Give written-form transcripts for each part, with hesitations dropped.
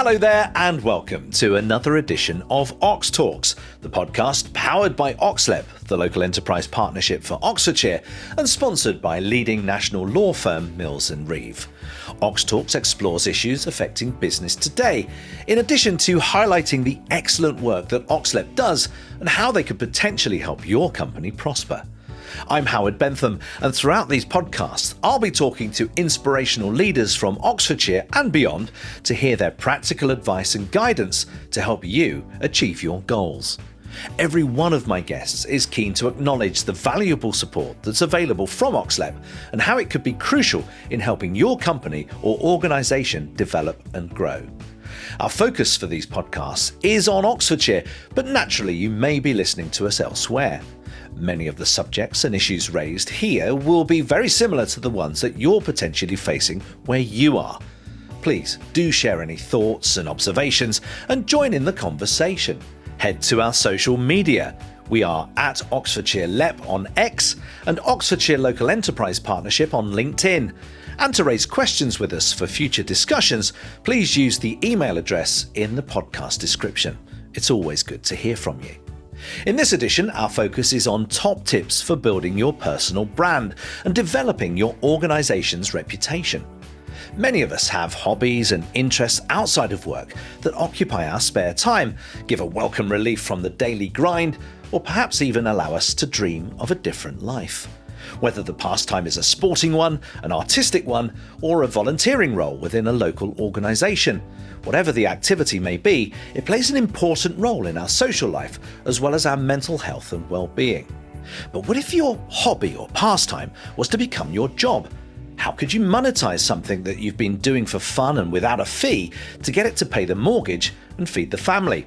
Hello there and welcome to another edition of OxTalks, the podcast powered by Oxlep, the local enterprise partnership for Oxfordshire, and sponsored by leading national law firm Mills & Reeve. OxTalks explores issues affecting business today, in addition to highlighting the excellent work that Oxlep does and how they could potentially help your company prosper. I'm Howard Bentham, and throughout these podcasts, I'll be talking to inspirational leaders from Oxfordshire and beyond to hear their practical advice and guidance to help you achieve your goals. Every one of my guests is keen to acknowledge the valuable support that's available from Oxlep and how it could be crucial in helping your company or organisation develop and grow. Our focus for these podcasts is on Oxfordshire, but naturally you may be listening to us elsewhere. Many of the subjects and issues raised here will be very similar to the ones that you're potentially facing where you are. Please do share any thoughts and observations and join in the conversation. Head to our social media. We are at Oxfordshire LEP on X and Oxfordshire Local Enterprise Partnership on LinkedIn. And to raise questions with us for future discussions, please use the email address in the podcast description. It's always good to hear from you. In this edition, our focus is on top tips for building your personal brand and developing your organisation's reputation. Many of us have hobbies and interests outside of work that occupy our spare time, give a welcome relief from the daily grind, or perhaps even allow us to dream of a different life. Whether the pastime is a sporting one, an artistic one, or a volunteering role within a local organisation. Whatever the activity may be, it plays an important role in our social life as well as our mental health and well-being. But what if your hobby or pastime was to become your job? How could you monetize something that you've been doing for fun and without a fee to get it to pay the mortgage and feed the family?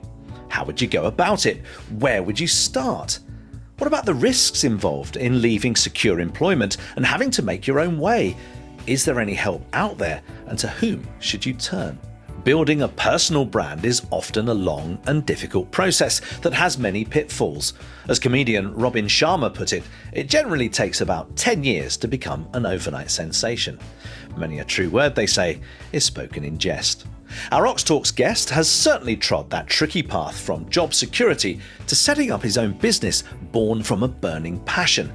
How would you go about it? Where would you start? What about the risks involved in leaving secure employment and having to make your own way? Is there any help out there, and to whom should you turn? Building a personal brand is often a long and difficult process that has many pitfalls. As comedian Robin Sharma put it, it generally takes about 10 years to become an overnight sensation. Many a true word, they say, is spoken in jest. Our OxTalks guest has certainly trod that tricky path from job security to setting up his own business born from a burning passion.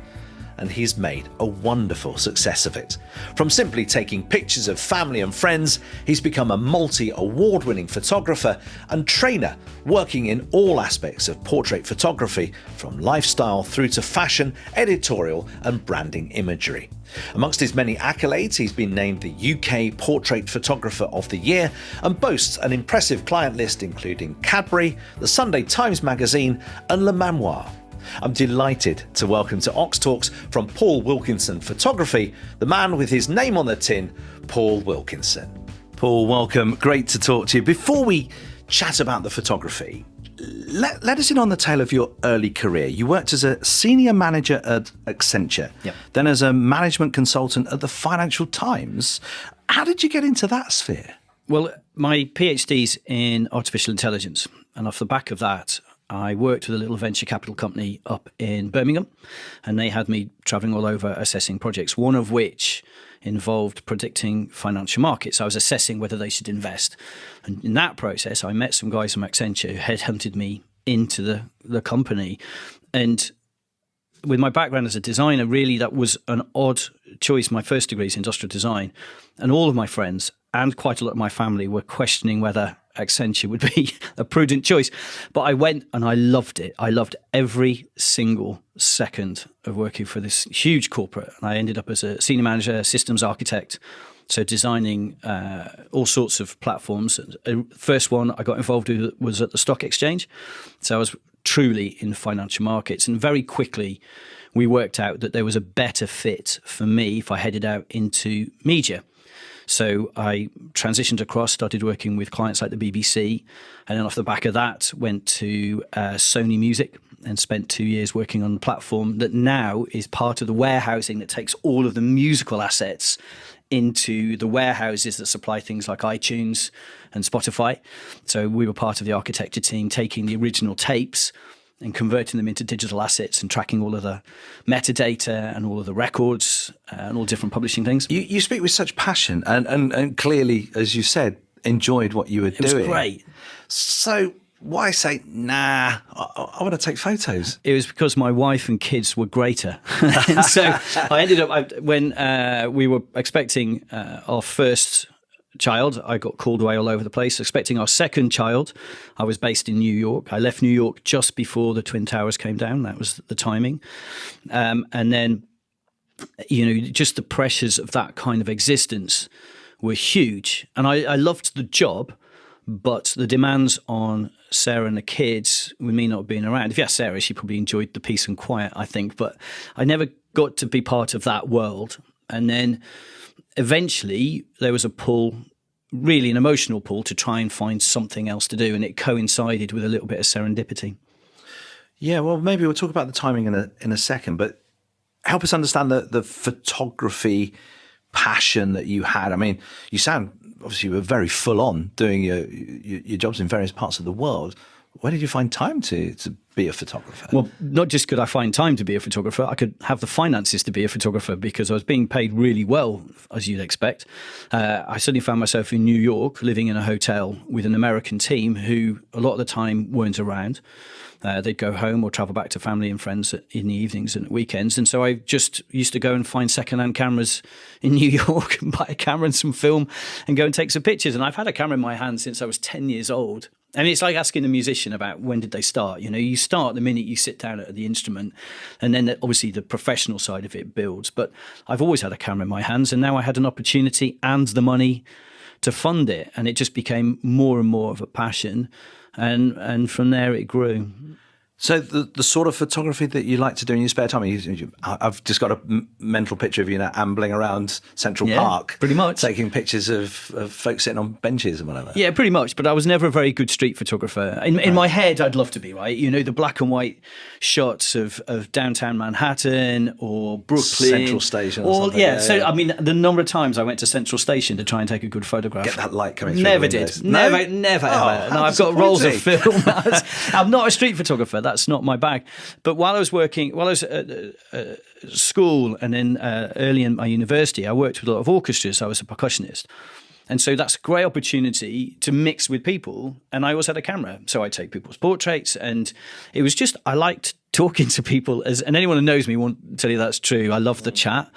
And he's made a wonderful success of it. From simply taking pictures of family and friends, he's become a multi-award-winning photographer and trainer, working in all aspects of portrait photography, from lifestyle through to fashion, editorial and branding imagery. Amongst his many accolades, he's been named the UK Portrait Photographer of the Year and boasts an impressive client list including Cadbury, the Sunday Times magazine and Manoir. I'm delighted to welcome to OxTalks from Paul Wilkinson Photography, the man with his name on the tin, Paul Wilkinson. Paul, welcome. Great to talk to you. Before we chat about the photography, let us in on the tale of your early career. You worked as a senior manager at Accenture, then as a management consultant at the Financial Times. How did you get into that sphere? Well, my PhD's in artificial intelligence, and off the back of that, I worked with a little venture capital company up in Birmingham, and they had me traveling all over assessing projects, one of which involved predicting financial markets. I was assessing whether they should invest. And in that process, I met some guys from Accenture who headhunted me into the company. And with my background as a designer, really that was an odd choice. My first degree is industrial design, and all of my friends and quite a lot of my family were questioning whether Accenture would be a prudent choice. But I went and I loved it. I loved every single second of working for this huge corporate. And I ended up as a senior manager, systems architect, so designing all sorts of platforms. First one I got involved with was at the stock exchange. So I was truly in financial markets. And very quickly, we worked out that there was a better fit for me if I headed out into media. So I transitioned across, started working with clients like the BBC, and then off the back of that went to Sony Music and spent 2 years working on the platform that now is part of the warehousing that takes all of the musical assets into the warehouses that supply things like iTunes and Spotify. So we were part of the architecture team taking the original tapes and converting them into digital assets and tracking all of the metadata and all of the records and all different publishing things. You speak with such passion and clearly, as you said, enjoyed what you were doing. It was great. So why say, nah, I want to take photos? It was because my wife and kids were greater. And so I ended up, when we were expecting our first child, I got called away all over the place. Expecting our second child, I was based in New York. I left New York just before the Twin Towers came down. That was the timing. And then, just the pressures of that kind of existence were huge. And I loved the job, but the demands on Sarah and the kids, with me not being around. If you ask Sarah, she probably enjoyed the peace and quiet, I think. But I never got to be part of that world. And then eventually there was a pull, really an emotional pull, to try and find something else to do. And it coincided with a little bit of serendipity. Yeah, well, maybe we'll talk about the timing in a second, but help us understand the photography passion that you had. I mean, you sound, obviously, you were very full on doing your jobs in various parts of the world. Where did you find time to be a photographer? Well, not just could I find time to be a photographer, I could have the finances to be a photographer because I was being paid really well, as you'd expect. I suddenly found myself in New York, living in a hotel with an American team who a lot of the time weren't around. They'd go home or travel back to family and friends in the evenings and weekends. And so I just used to go and find secondhand cameras in New York and buy a camera and some film and go and take some pictures. And I've had a camera in my hand since I was 10 years old. I mean, it's like asking a musician about when did they start. You start the minute you sit down at the instrument, and then obviously the professional side of it builds. But I've always had a camera in my hands, and now I had an opportunity and the money to fund it, and it just became more and more of a passion, and from there it grew. So the sort of photography that you like to do in your spare time, I've just got a mental picture of you ambling around Central Park. Pretty much. Taking pictures of folks sitting on benches and whatever. Yeah, pretty much. But I was never a very good street photographer. In my head, I'd love to be, right? The black and white shots of downtown Manhattan or Brooklyn. Central Station or something. Yeah. So, I mean, the number of times I went to Central Station to try and take a good photograph. Get that light coming through. Never did. Never, ever. No, I've got rolls of film. I'm not a street photographer. That's not my bag. But while I was at school and then early in my university, I worked with a lot of orchestras. I was a percussionist. And so that's a great opportunity to mix with people. And I always had a camera. So I take people's portraits. And it was just, I liked talking to people. And anyone who knows me won't tell you that's true. I love the chat.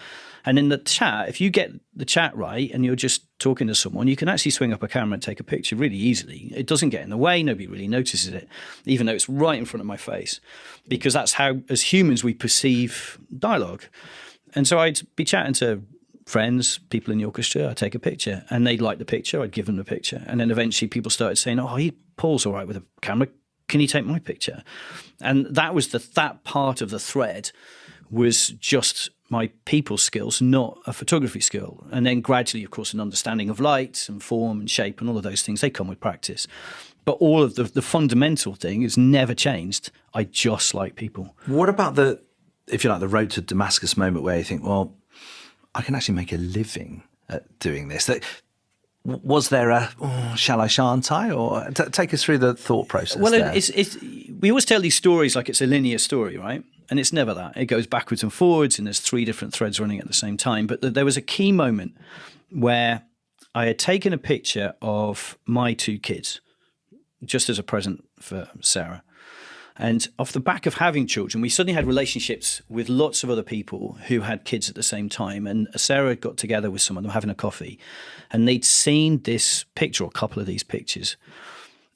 And in the chat, if you get the chat right and you're just talking to someone, you can actually swing up a camera and take a picture really easily. It doesn't get in the way. Nobody really notices it, even though it's right in front of my face, because that's how, as humans, we perceive dialogue. And so I'd be chatting to friends, people in the orchestra, I'd take a picture and they'd like the picture. I'd give them the picture. And then eventually people started saying, Paul's all right with a camera. Can you take my picture? And that was that part of the thread was just my people skills, not a photography skill. And then gradually, of course, an understanding of light and form and shape and all of those things, they come with practice. But all of the fundamental thing has never changed. I just like people. What about the road to Damascus moment where you think, well, I can actually make a living at doing this? Was there a, shall I, shan't I? Or take us through the thought process. Well, we always tell these stories like it's a linear story, right? And it's never that. It goes backwards and forwards, and there's 3 different threads running at the same time. But there was a key moment where I had taken a picture of my 2 kids, just as a present for Sarah. And off the back of having children, we suddenly had relationships with lots of other people who had kids at the same time. And Sarah got together with some of them having a coffee, and they'd seen this picture, or a couple of these pictures.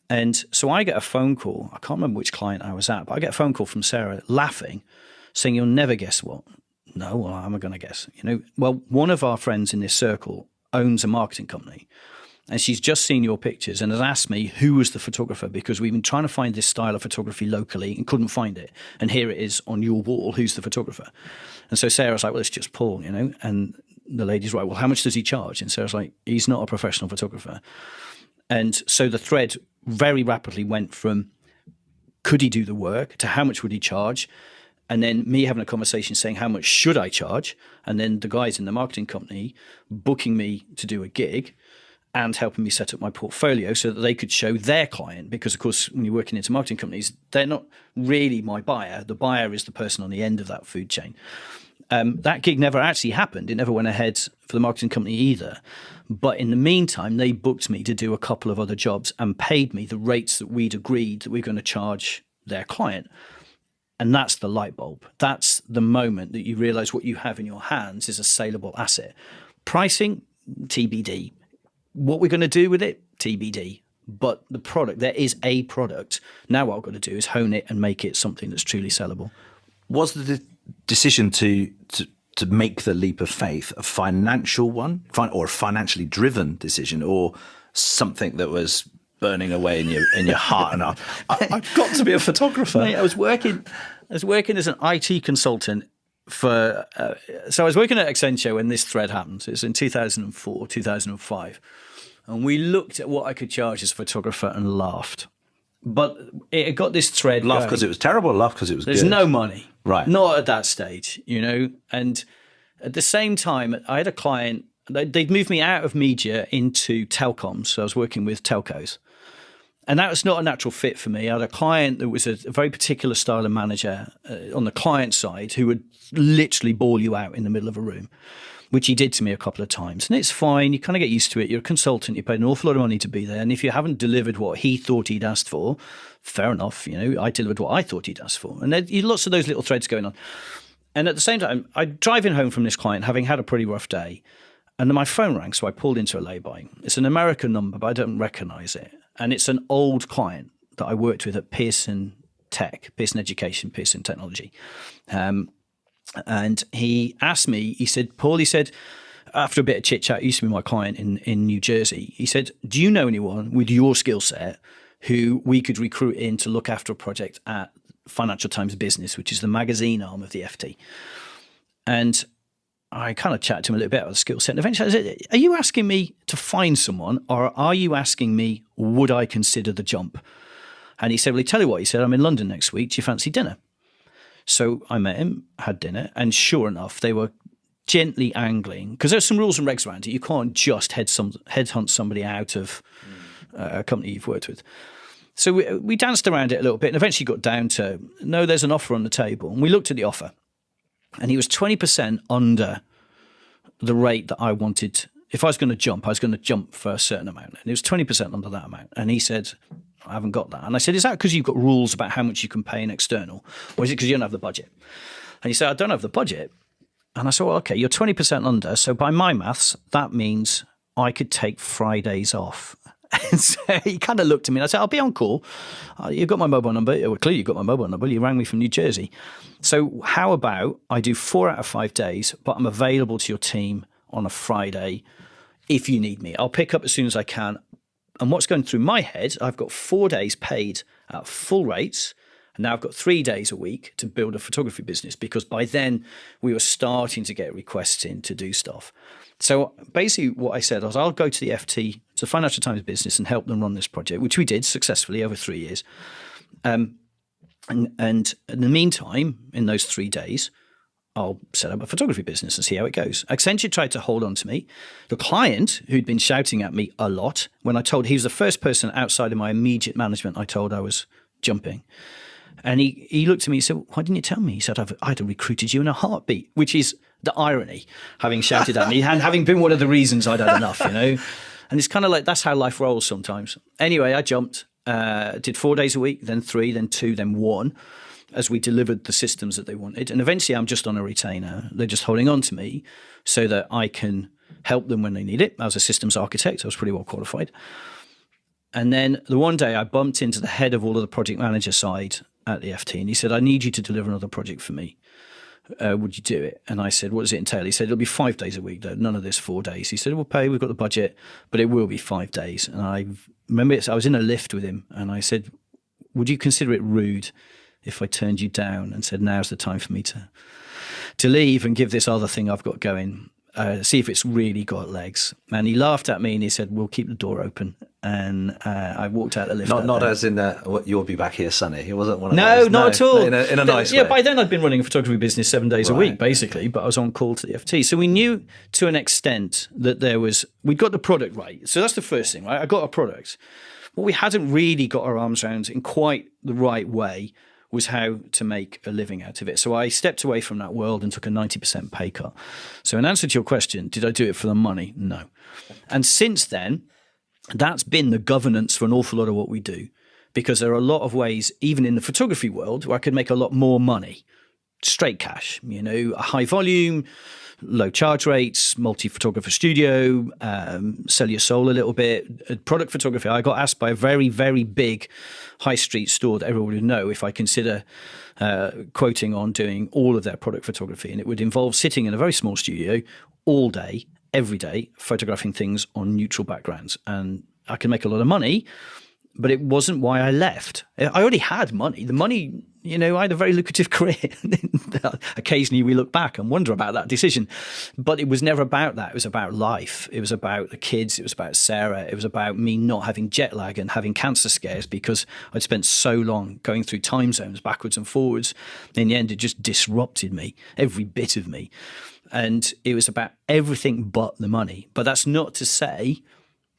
And so I get a phone call. I can't remember which client I was at, but I get a phone call from Sarah laughing, saying, "You'll never guess what." No, well, how am I going to guess? Well, one of our friends in this circle owns a marketing company, and she's just seen your pictures and has asked me who was the photographer, because we've been trying to find this style of photography locally and couldn't find it. And here it is on your wall. Who's the photographer? And so Sarah's like, well, it's just Paul, And the lady's right, well, how much does he charge? And Sarah's like, he's not a professional photographer. And so the thread very rapidly went from could he do the work to how much would he charge? And then me having a conversation saying how much should I charge? And then the guys in the marketing company booking me to do a gig and helping me set up my portfolio so that they could show their client. Because, of course, when you're working into marketing companies, they're not really my buyer. The buyer is the person on the end of that food chain. That gig never actually happened. It never went ahead for the marketing company either. But in the meantime, they booked me to do a couple of other jobs and paid me the rates that we'd agreed that we we're going to charge their client. And that's the light bulb. That's the moment that you realize what you have in your hands is a saleable asset. Pricing, TBD. What we're going to do with it, TBD. But the product, there is a product. Now what I've got to do is hone it and make it something that's truly sellable. Was the decision to make the leap of faith a financial one, or a financially driven decision, or something that was burning away in your heart? And I've got to be a photographer. Mate, I was working as an IT consultant for. So I was working at Accenture when this thread happened. It was in 2004, 2005, and we looked at what I could charge as a photographer and laughed. But it got this thread. Laugh because it was terrible, laugh because it was There's good. no money. Right. Not at that stage, And at the same time, I had a client, they'd moved me out of media into telecoms. So I was working with telcos. And that was not a natural fit for me. I had a client that was a very particular style of manager on the client side who would literally bawl you out in the middle of a room, which he did to me a couple of times. And it's fine. You kind of get used to it. You're a consultant. You paid an awful lot of money to be there. And if you haven't delivered what he thought he'd asked for, fair enough. I delivered what I thought he'd asked for. And there are lots of those little threads going on. And at the same time, I'm driving home from this client, having had a pretty rough day. And then my phone rang. So I pulled into a lay-by. It's an American number, but I don't recognize it. And it's an old client that I worked with at Pearson Education, Pearson Technology. And he asked me, he said, Paul, after a bit of chit chat, he used to be my client in New Jersey. He said, do you know anyone with your skill set who we could recruit in to look after a project at Financial Times Business, which is the magazine arm of the FT? And I kind of chatted to him a little bit about the skill set. And eventually I said, are you asking me to find someone, or are you asking me, would I consider the jump? And he said, well, he tell you what, he said, I'm in London next week. Do you fancy dinner? So I met him, had dinner, and sure enough, they were gently angling, because there's some rules and regs around it. You can't just headhunt somebody out of a company you've worked with. So we danced around it a little bit and eventually got down to, no, there's an offer on the table. And we looked at the offer, and he was 20% under the rate that I wanted. If I was going to jump, I was going to jump for a certain amount. And it was 20% under that amount. And he said, I haven't got that. And I said, is that because you've got rules about how much you can pay an external? Or is it because you don't have the budget? And he said, I don't have the budget. And I said, well, okay, you're 20% under. So by my maths, that means I could take Fridays off. And so he kind of looked at me and I said, I'll be on call. You've got my mobile number. Well, clearly you've got my mobile number. You rang me from New Jersey. So how about I do 4 out of 5 days, but I'm available to your team on a Friday if you need me. I'll pick up as soon as I can. And what's going through my head, I've got 4 days paid at full rates. And now I've got 3 days a week to build a photography business, because by then we were starting to get requests in to do stuff. So basically what I said was, I'll go to the FT, to Financial Times Business, and help them run this project, which we did successfully over 3 years. And in the meantime, in those 3 days, I'll set up a photography business and see how it goes. Accenture tried to hold on to me. The client, who'd been shouting at me a lot, when I told, he was the first person outside of my immediate management I told I was jumping. And he looked at me and said, why didn't you tell me? He said, I'd have recruited you in a heartbeat, which is the irony, having shouted at me and having been one of the reasons I'd had enough, And it's kind of like, that's how life rolls sometimes. Anyway, I jumped, did 4 days a week, then 3, then 2, then 1, as we delivered the systems that they wanted. And eventually I'm just on a retainer. They're just holding on to me so that I can help them when they need it. I was a systems architect. I was pretty well qualified. And then the one day I bumped into the head of all of the project manager side at the FT, and he said, I need you to deliver another project for me. Would you do it? And I said, what does it entail? He said, it'll be 5 days a week, though. None of this 4 days. He said, we'll pay, we've got the budget, but it will be 5 days. And I remember I was in a lift with him, and I said, would you consider it rude if I turned you down and said, now's the time for me to leave and give this other thing I've got going, see if it's really got legs? And he laughed at me and he said, we'll keep the door open. And I walked out the lift. Not as in you'll be back here, Sonny. He wasn't one of those. No, not at all. In a nice way. Yeah, by then I'd been running a photography business 7 days a week, basically, but I was on call to the FT. So we knew to an extent that we'd got the product right. So that's the first thing, right? I got a product. What we hadn't really got our arms around in quite the right way was how to make a living out of it. So I stepped away from that world and took a 90% pay cut. So in answer to your question, did I do it for the money? No. And since then, that's been the governance for an awful lot of what we do, because there are a lot of ways, even in the photography world, where I could make a lot more money, straight cash, a high volume, low charge rates, multi-photographer studio, sell your soul a little bit. Product photography, I got asked by a very, very big high street store that everyone would know if I consider quoting on doing all of their product photography. And it would involve sitting in a very small studio all day, every day, photographing things on neutral backgrounds. And I could make a lot of money, but it wasn't why I left. I already had money. The money, I had a very lucrative career. Occasionally we look back and wonder about that decision. But it was never about that. It was about life. It was about the kids. It was about Sarah. It was about me not having jet lag and having cancer scares because I'd spent so long going through time zones backwards and forwards. In the end, it just disrupted me, every bit of me. And it was about everything but the money. But that's not to say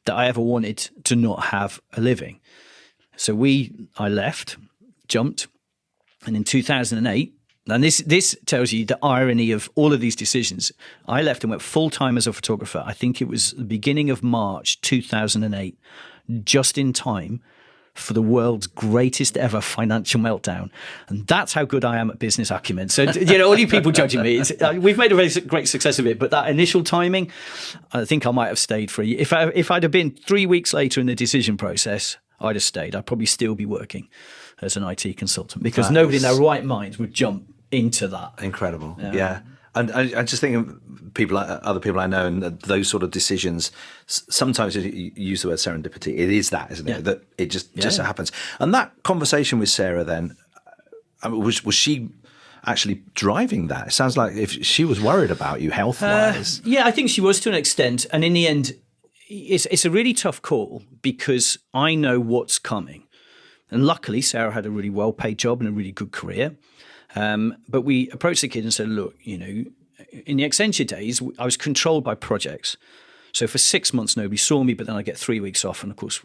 that I ever wanted to not have a living. So I left, jumped, and in 2008, and this tells you the irony of all of these decisions, I left and went full-time as a photographer. I think it was the beginning of March 2008, just in time for the world's greatest ever financial meltdown. And that's how good I am at business acumen. So, all you people judging me, we've made a very great success of it, but that initial timing, I think I might have stayed for a year. If I'd have been 3 weeks later in the decision process, I'd have stayed. I'd probably still be working as an IT consultant because nobody in their right mind would jump into that. Incredible. Yeah. And I just think of other people I know, and that those sort of decisions, sometimes you use the word serendipity. It is that, isn't it? That it just happens. And that conversation with Sarah then, was she actually driving that? It sounds like if she was worried about you health-wise. Yeah, I think she was to an extent. And in the end, it's a really tough call because I know what's coming. And luckily, Sarah had a really well-paid job and a really good career. But we approached the kid and said, look, in the Accenture days, I was controlled by projects. So for 6 months, nobody saw me, but then I get 3 weeks off. And of course,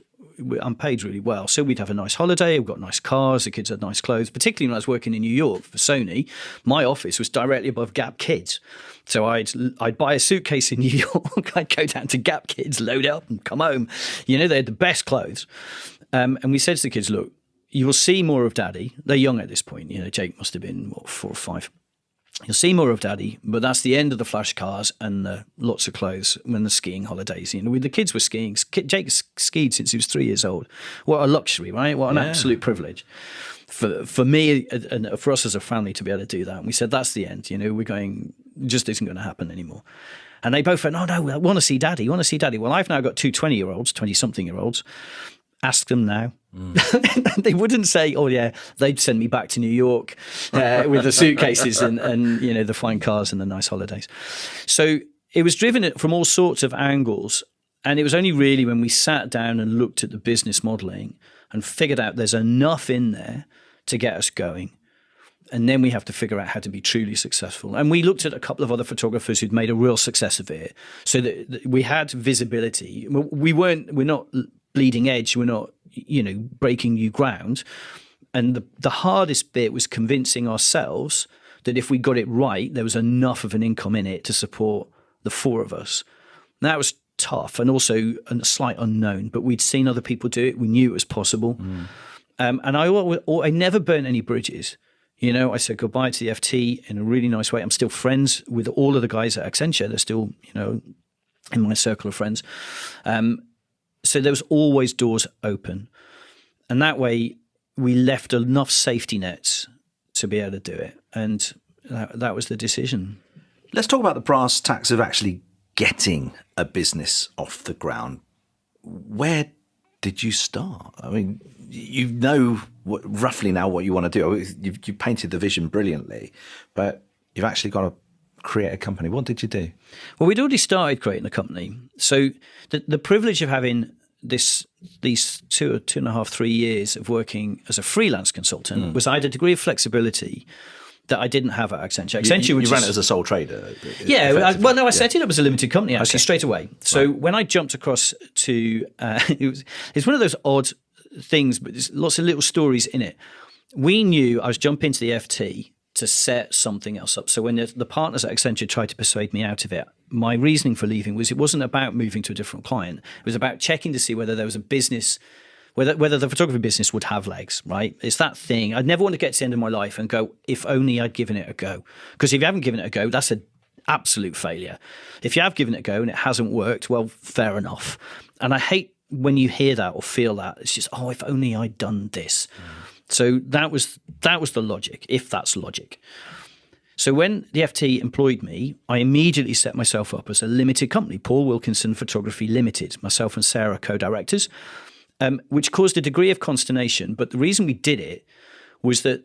I'm paid really well. So we'd have a nice holiday. We've got nice cars. The kids had nice clothes. Particularly when I was working in New York for Sony, my office was directly above Gap Kids. So I'd buy a suitcase in New York. I'd go down to Gap Kids, load it up and come home. They had the best clothes. And we said to the kids, look, you will see more of Daddy. They're young at this point. Jake must have been, 4 or 5. You'll see more of Daddy, but that's the end of the flash cars and lots of clothes when the skiing holidays. The kids were skiing. Jake skied since he was 3 years old. What a luxury, right? What an absolute privilege for me and for us as a family to be able to do that. And we said, that's the end. We're going, just isn't going to happen anymore. And they both went, no, I want to see Daddy. I want to see Daddy. Well, I've now got 2 20-year-olds, 20-something-year-olds. Ask them now. They wouldn't say, oh yeah, they'd send me back to New York with the suitcases and the fine cars and the nice holidays. So it was driven from all sorts of angles. And it was only really when we sat down and looked at the business modeling and figured out there's enough in there to get us going. And then we have to figure out how to be truly successful. And we looked at a couple of other photographers who'd made a real success of it. So that we had visibility. We're not bleeding edge. We're not, breaking new ground. And the hardest bit was convincing ourselves that if we got it right, there was enough of an income in it to support the 4 of us. And that was tough and also a slight unknown, but we'd seen other people do it. We knew it was possible. And I never burnt any bridges. I said goodbye to the FT in a really nice way. I'm still friends with all of the guys at Accenture. They're still, in my circle of friends. So there was always doors open. And that way we left enough safety nets to be able to do it. And that was the decision. Let's talk about the brass tacks of actually getting a business off the ground. Where did you start? I mean, roughly now what you want to do. You painted the vision brilliantly, but you've actually got to create a company. What did you do? Well, we'd already started creating a company. So the privilege of having these 2.5, 3 years of working as a freelance consultant was I had a degree of flexibility that I didn't have at Accenture. You ran it as a sole trader? Yeah. I set it up as a limited company actually straight away. So when I jumped across to, it's one of those odd things, but there's lots of little stories in it. we knew I was jumping into the FT to set something else up. So when the partners at Accenture tried to persuade me out of it, my reasoning for leaving was it wasn't about moving to a different client. It was about checking to see whether there was a business, whether the photography business would have legs, right? It's that thing. I'd never want to get to the end of my life and go, if only I'd given it a go. Because if you haven't given it a go, that's an absolute failure. If you have given it a go and it hasn't worked, well, fair enough. And I hate when you hear that or feel that. It's just, oh, if only I'd done this. So that was the logic, if that's logic. So when the FT employed me, I immediately set myself up as a limited company, Paul Wilkinson Photography Limited. Myself and Sarah co-directors, which caused a degree of consternation. But the reason we did it was that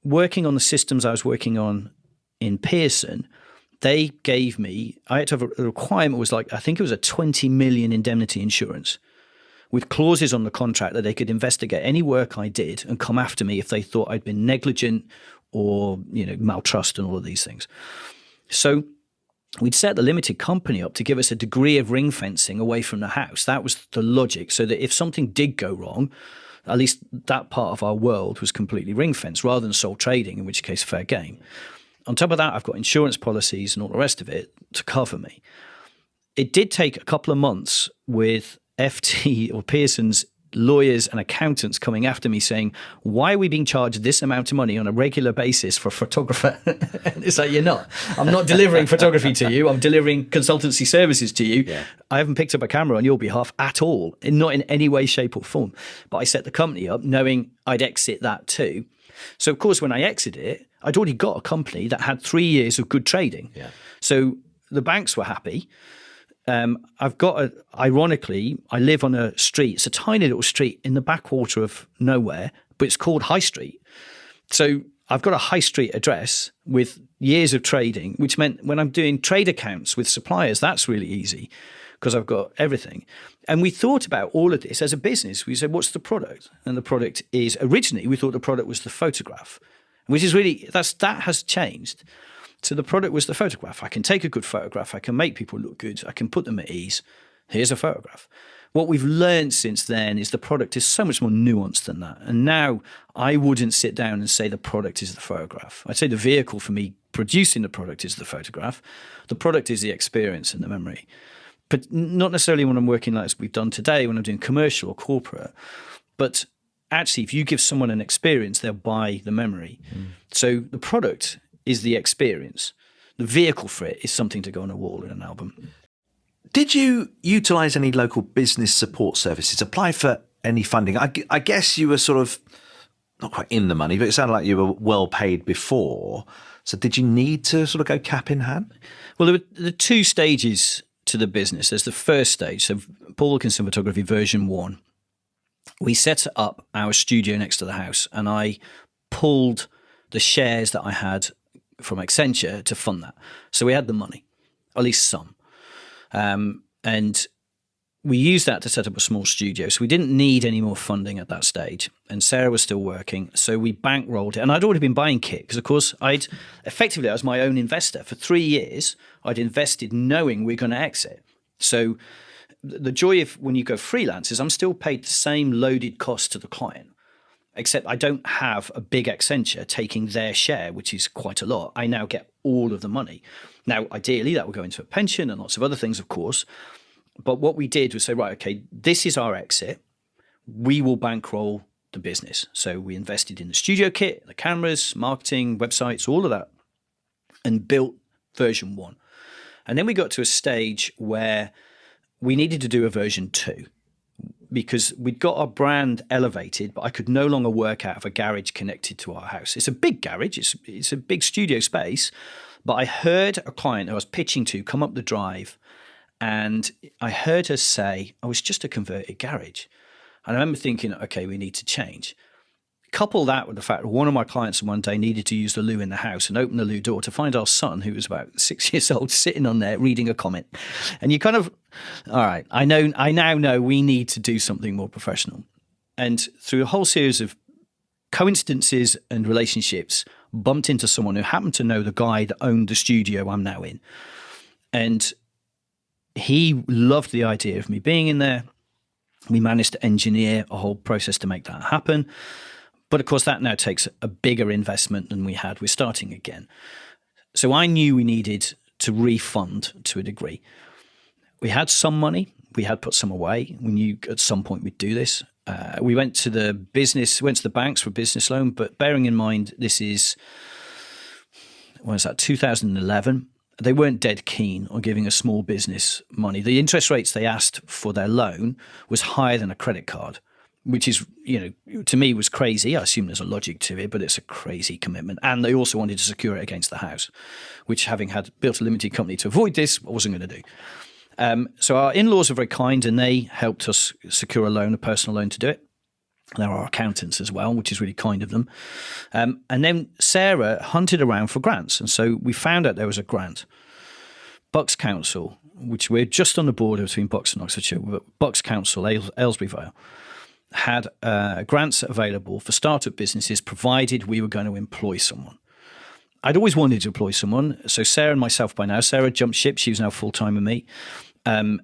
working on the systems I was working on in Pearson, they gave me, I had to have a requirement was like, I think it was a 20 million indemnity insurance with clauses on the contract that they could investigate any work I did and come after me if they thought I'd been negligent or, maltrust and all of these things. So we'd set the limited company up to give us a degree of ring fencing away from the house. That was the logic, so that if something did go wrong, at least that part of our world was completely ring fenced rather than sole trading, in which case fair game. On top of that, I've got insurance policies and all the rest of it to cover me. It did take a couple of months with FT or Pearson's lawyers and accountants coming after me saying, why are we being charged this amount of money on a regular basis for a photographer? And it's like, you're not. I'm not delivering photography to you. I'm delivering consultancy services to you. Yeah. I haven't picked up a camera on your behalf at all, not in any way, shape or form. But I set the company up knowing I'd exit that too. So, of course, when I exited it, I'd already got a company that had 3 years of good trading. Yeah. So the banks were happy. Ironically, I live on a street. It's a tiny little street in the backwater of nowhere, but it's called High Street. So I've got a high street address with years of trading, which meant when I'm doing trade accounts with suppliers, that's really easy because I've got everything. And we thought about all of this as a business. We said, what's the product? And the product is, originally, we thought the product was the photograph, which is really, that has changed. So the product was the photograph. I can take a good photograph. I can make people look good. I can put them at ease. Here's a photograph. What we've learned since then is the product is so much more nuanced than that. And now I wouldn't sit down and say the product is the photograph. I'd say the vehicle for me producing the product is the photograph. The product is the experience and the memory. But not necessarily when I'm working like we've done today, when I'm doing commercial or corporate. But actually, if you give someone an experience, they'll buy the memory. So the product is the experience. The vehicle for it is something to go on a wall in an album. Did you utilise any local business support services? Apply for any funding? I guess you were sort of not quite in the money, but it sounded like you were well paid before. So did you need to sort of go cap in hand? Well, there were the two stages to the business. There's the first stage, so Paul Wilkinson Photography version 1. We set up our studio next to the house, and I pulled the shares that I had from Accenture to fund that. So we had the money, at least some. And we used that to set up a small studio. So we didn't need any more funding at that stage. And Sarah was still working. So we bankrolled it. And I'd already been buying kit because, of course, I was my own investor. For 3 years, I'd invested knowing we're going to exit. So the joy of when you go freelance is I'm still paid the same loaded cost to the client. Except I don't have a big Accenture taking their share, which is quite a lot. I now get all of the money. Now, ideally, that will go into a pension and lots of other things, of course. But what we did was say, right, okay, this is our exit. We will bankroll the business. So we invested in the studio kit, the cameras, marketing, websites, all of that, and built version 1. And then we got to a stage where we needed to do a version 2. Because we'd got our brand elevated, but I could no longer work out of a garage connected to our house. It's a big garage. It's a big studio space. But I heard a client who I was pitching to come up the drive, and I heard her say, oh, it's just a converted garage. And I remember thinking, okay, we need to change. Couple that with the fact that one of my clients one day needed to use the loo in the house and open the loo door to find our son, who was about 6 years old, sitting on there reading a comic. And you kind of, all right, I now know we need to do something more professional. And through a whole series of coincidences and relationships, bumped into someone who happened to know the guy that owned the studio I'm now in. And he loved the idea of me being in there. We managed to engineer a whole process to make that happen. But of course, that now takes a bigger investment than we had. We're starting again. So I knew we needed to refund to a degree. We had some money. We had put some away. We knew at some point we'd do this. We went to the banks for a business loan. But bearing in mind, this is, 2011. They weren't dead keen on giving a small business money. The interest rates they asked for their loan was higher than a credit card, which is, to me was crazy. I assume there's a logic to it, but it's a crazy commitment. And they also wanted to secure it against the house, which, having had built a limited company to avoid this, I wasn't going to do. So our in-laws are very kind, and they helped us secure a personal loan to do it. There are accountants as well, which is really kind of them. And then Sarah hunted around for grants. And so we found out there was a grant. Bucks Council, which we're just on the border between Bucks and Oxfordshire, but Bucks Council, Aylesbury Vale, had grants available for startup businesses provided we were going to employ someone. I'd always wanted to employ someone. So Sarah and myself by now, Sarah jumped ship. She was now full-time with me. And,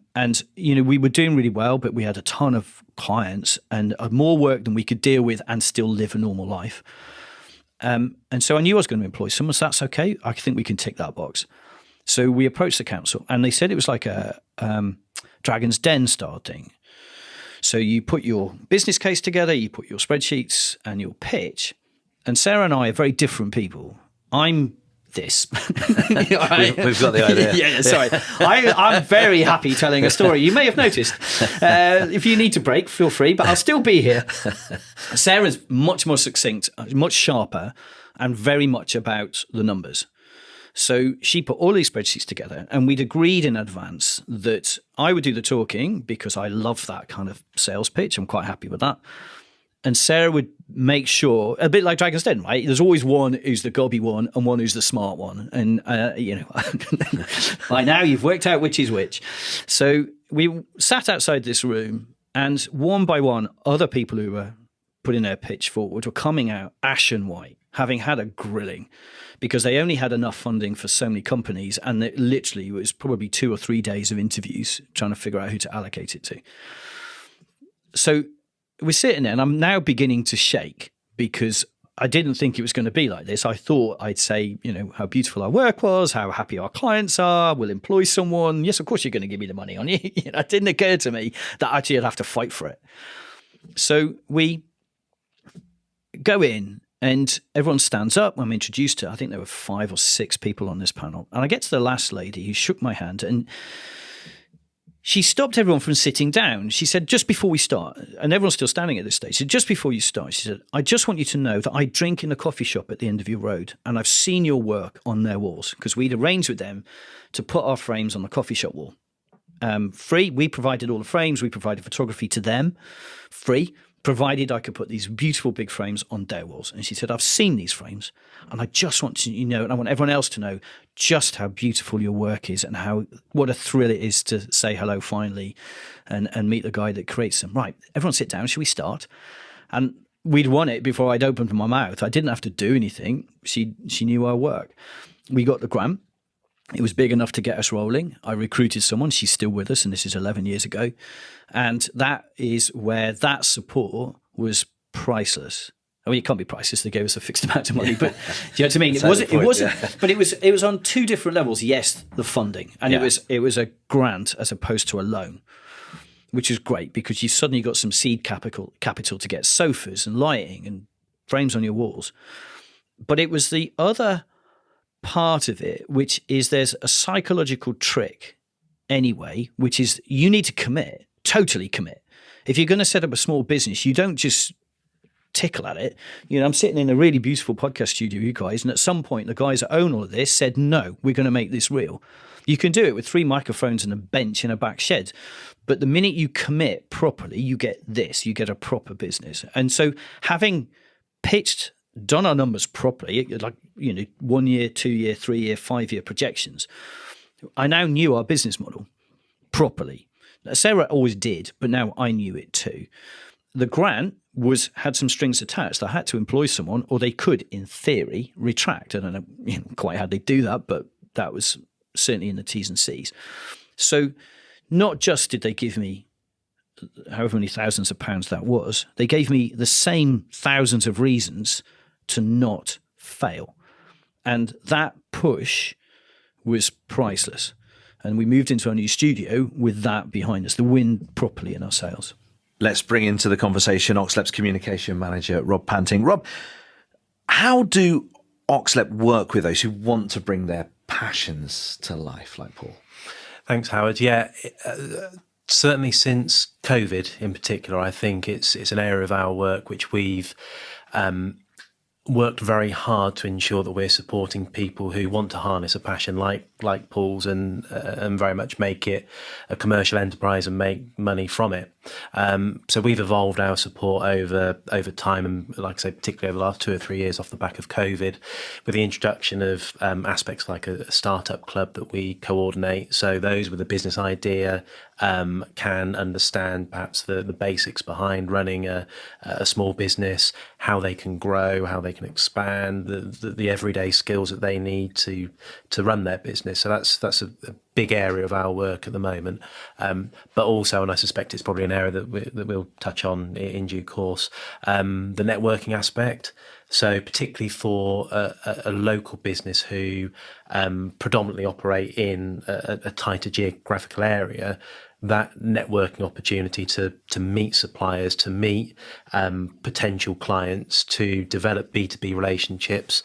we were doing really well, but we had a ton of clients and more work than we could deal with and still live a normal life. And so I knew I was going to employ someone, so that's okay. I think we can tick that box. So we approached the council, and they said it was like a Dragon's Den style thing. So you put your business case together, you put your spreadsheets and your pitch. And Sarah and I are very different people. I'm this. We've got the idea. Yeah, sorry. I'm very happy telling a story. You may have noticed. If you need to break, feel free, but I'll still be here. Sarah's much more succinct, much sharper, and very much about the numbers. So she put all these spreadsheets together, and we'd agreed in advance that I would do the talking because I love that kind of sales pitch. I'm quite happy with that. And Sarah would make sure, a bit like Dragon's Den, right? There's always one who's the gobby one and one who's the smart one. And, by now you've worked out which is which. So we sat outside this room, and one by one, other people who were putting their pitch forward were coming out ashen white, having had a grilling, because they only had enough funding for so many companies. And it literally was probably 2 or 3 days of interviews trying to figure out who to allocate it to. So we're sitting there, and I'm now beginning to shake because I didn't think it was going to be like this. I thought I'd say, how beautiful our work was, how happy our clients are, we'll employ someone. Yes, of course you're going to give me the money on you. It didn't occur to me that actually I'd have to fight for it. So we go in, and everyone stands up. I'm introduced to, I think there were 5 or 6 people on this panel. And I get to the last lady who shook my hand, and she stopped everyone from sitting down. She said, just before we start, and everyone's still standing at this stage, she said, just before you start, she said, I just want you to know that I drink in the coffee shop at the end of your road, and I've seen your work on their walls, because we'd arranged with them to put our frames on the coffee shop wall. Free. We provided all the frames. We provided photography to them. Free. Provided I could put these beautiful big frames on their walls. And she said, I've seen these frames, and I just want to, and I want everyone else to know just how beautiful your work is, and what a thrill it is to say hello finally and meet the guy that creates them. Right, everyone sit down. Should we start? And we'd won it before I'd opened my mouth. I didn't have to do anything. She knew our work. We got the grant. It was big enough to get us rolling. I recruited someone. She's still with us, and this is 11 years ago. And that is where that support was priceless. I mean, it can't be priceless. They gave us a fixed amount of money, but do you know what I mean? It wasn't. But it was on 2 different levels. Yes, the funding, and it was a grant as opposed to a loan, which is great because you suddenly got some seed capital to get sofas and lighting and frames on your walls. But it was the other part of it, which is there's a psychological trick anyway, which is you need to commit, totally commit. If you're going to set up a small business, you don't just tickle at it. I'm sitting in a really beautiful podcast studio, you guys, and at some point the guys that own all of this said, no, we're going to make this real. You can do it with 3 microphones and a bench in a back shed. But the minute you commit properly, you get a proper business. And so having done our numbers properly, like 1 year, 2 year, 3 year, 5 year projections, I now knew our business model properly. Sarah always did, but now I knew it too. The grant had some strings attached. I had to employ someone, or they could, in theory, retract. I don't know quite how they do that, but that was certainly in the T's and C's. So not just did they give me however many thousands of pounds that was, they gave me the same thousands of reasons to not fail. And that push was priceless. And we moved into our new studio with that behind us, the wind properly in our sails. Let's bring into the conversation Oxlep's communication manager, Rob Panting. Rob, how do Oxlep work with those who want to bring their passions to life, like Paul? Thanks, Howard. Yeah, certainly since COVID in particular, I think it's an area of our work which we've worked very hard to ensure that we're supporting people who want to harness a passion like Paul's and very much make it a commercial enterprise and make money from it. So we've evolved our support over time, and like I say, particularly over the last 2 or 3 years off the back of COVID, with the introduction of aspects like a startup club that we coordinate. So those with a business idea can understand perhaps the basics behind running a small business, how they can grow, how they can expand, the everyday skills that they need to run their business. So that's a big area of our work at the moment. But also, and I suspect it's probably an area that we'll touch on in due course, the networking aspect. So particularly for a local business who predominantly operate in a tighter geographical area, that networking opportunity to meet suppliers, to meet potential clients, to develop B2B relationships.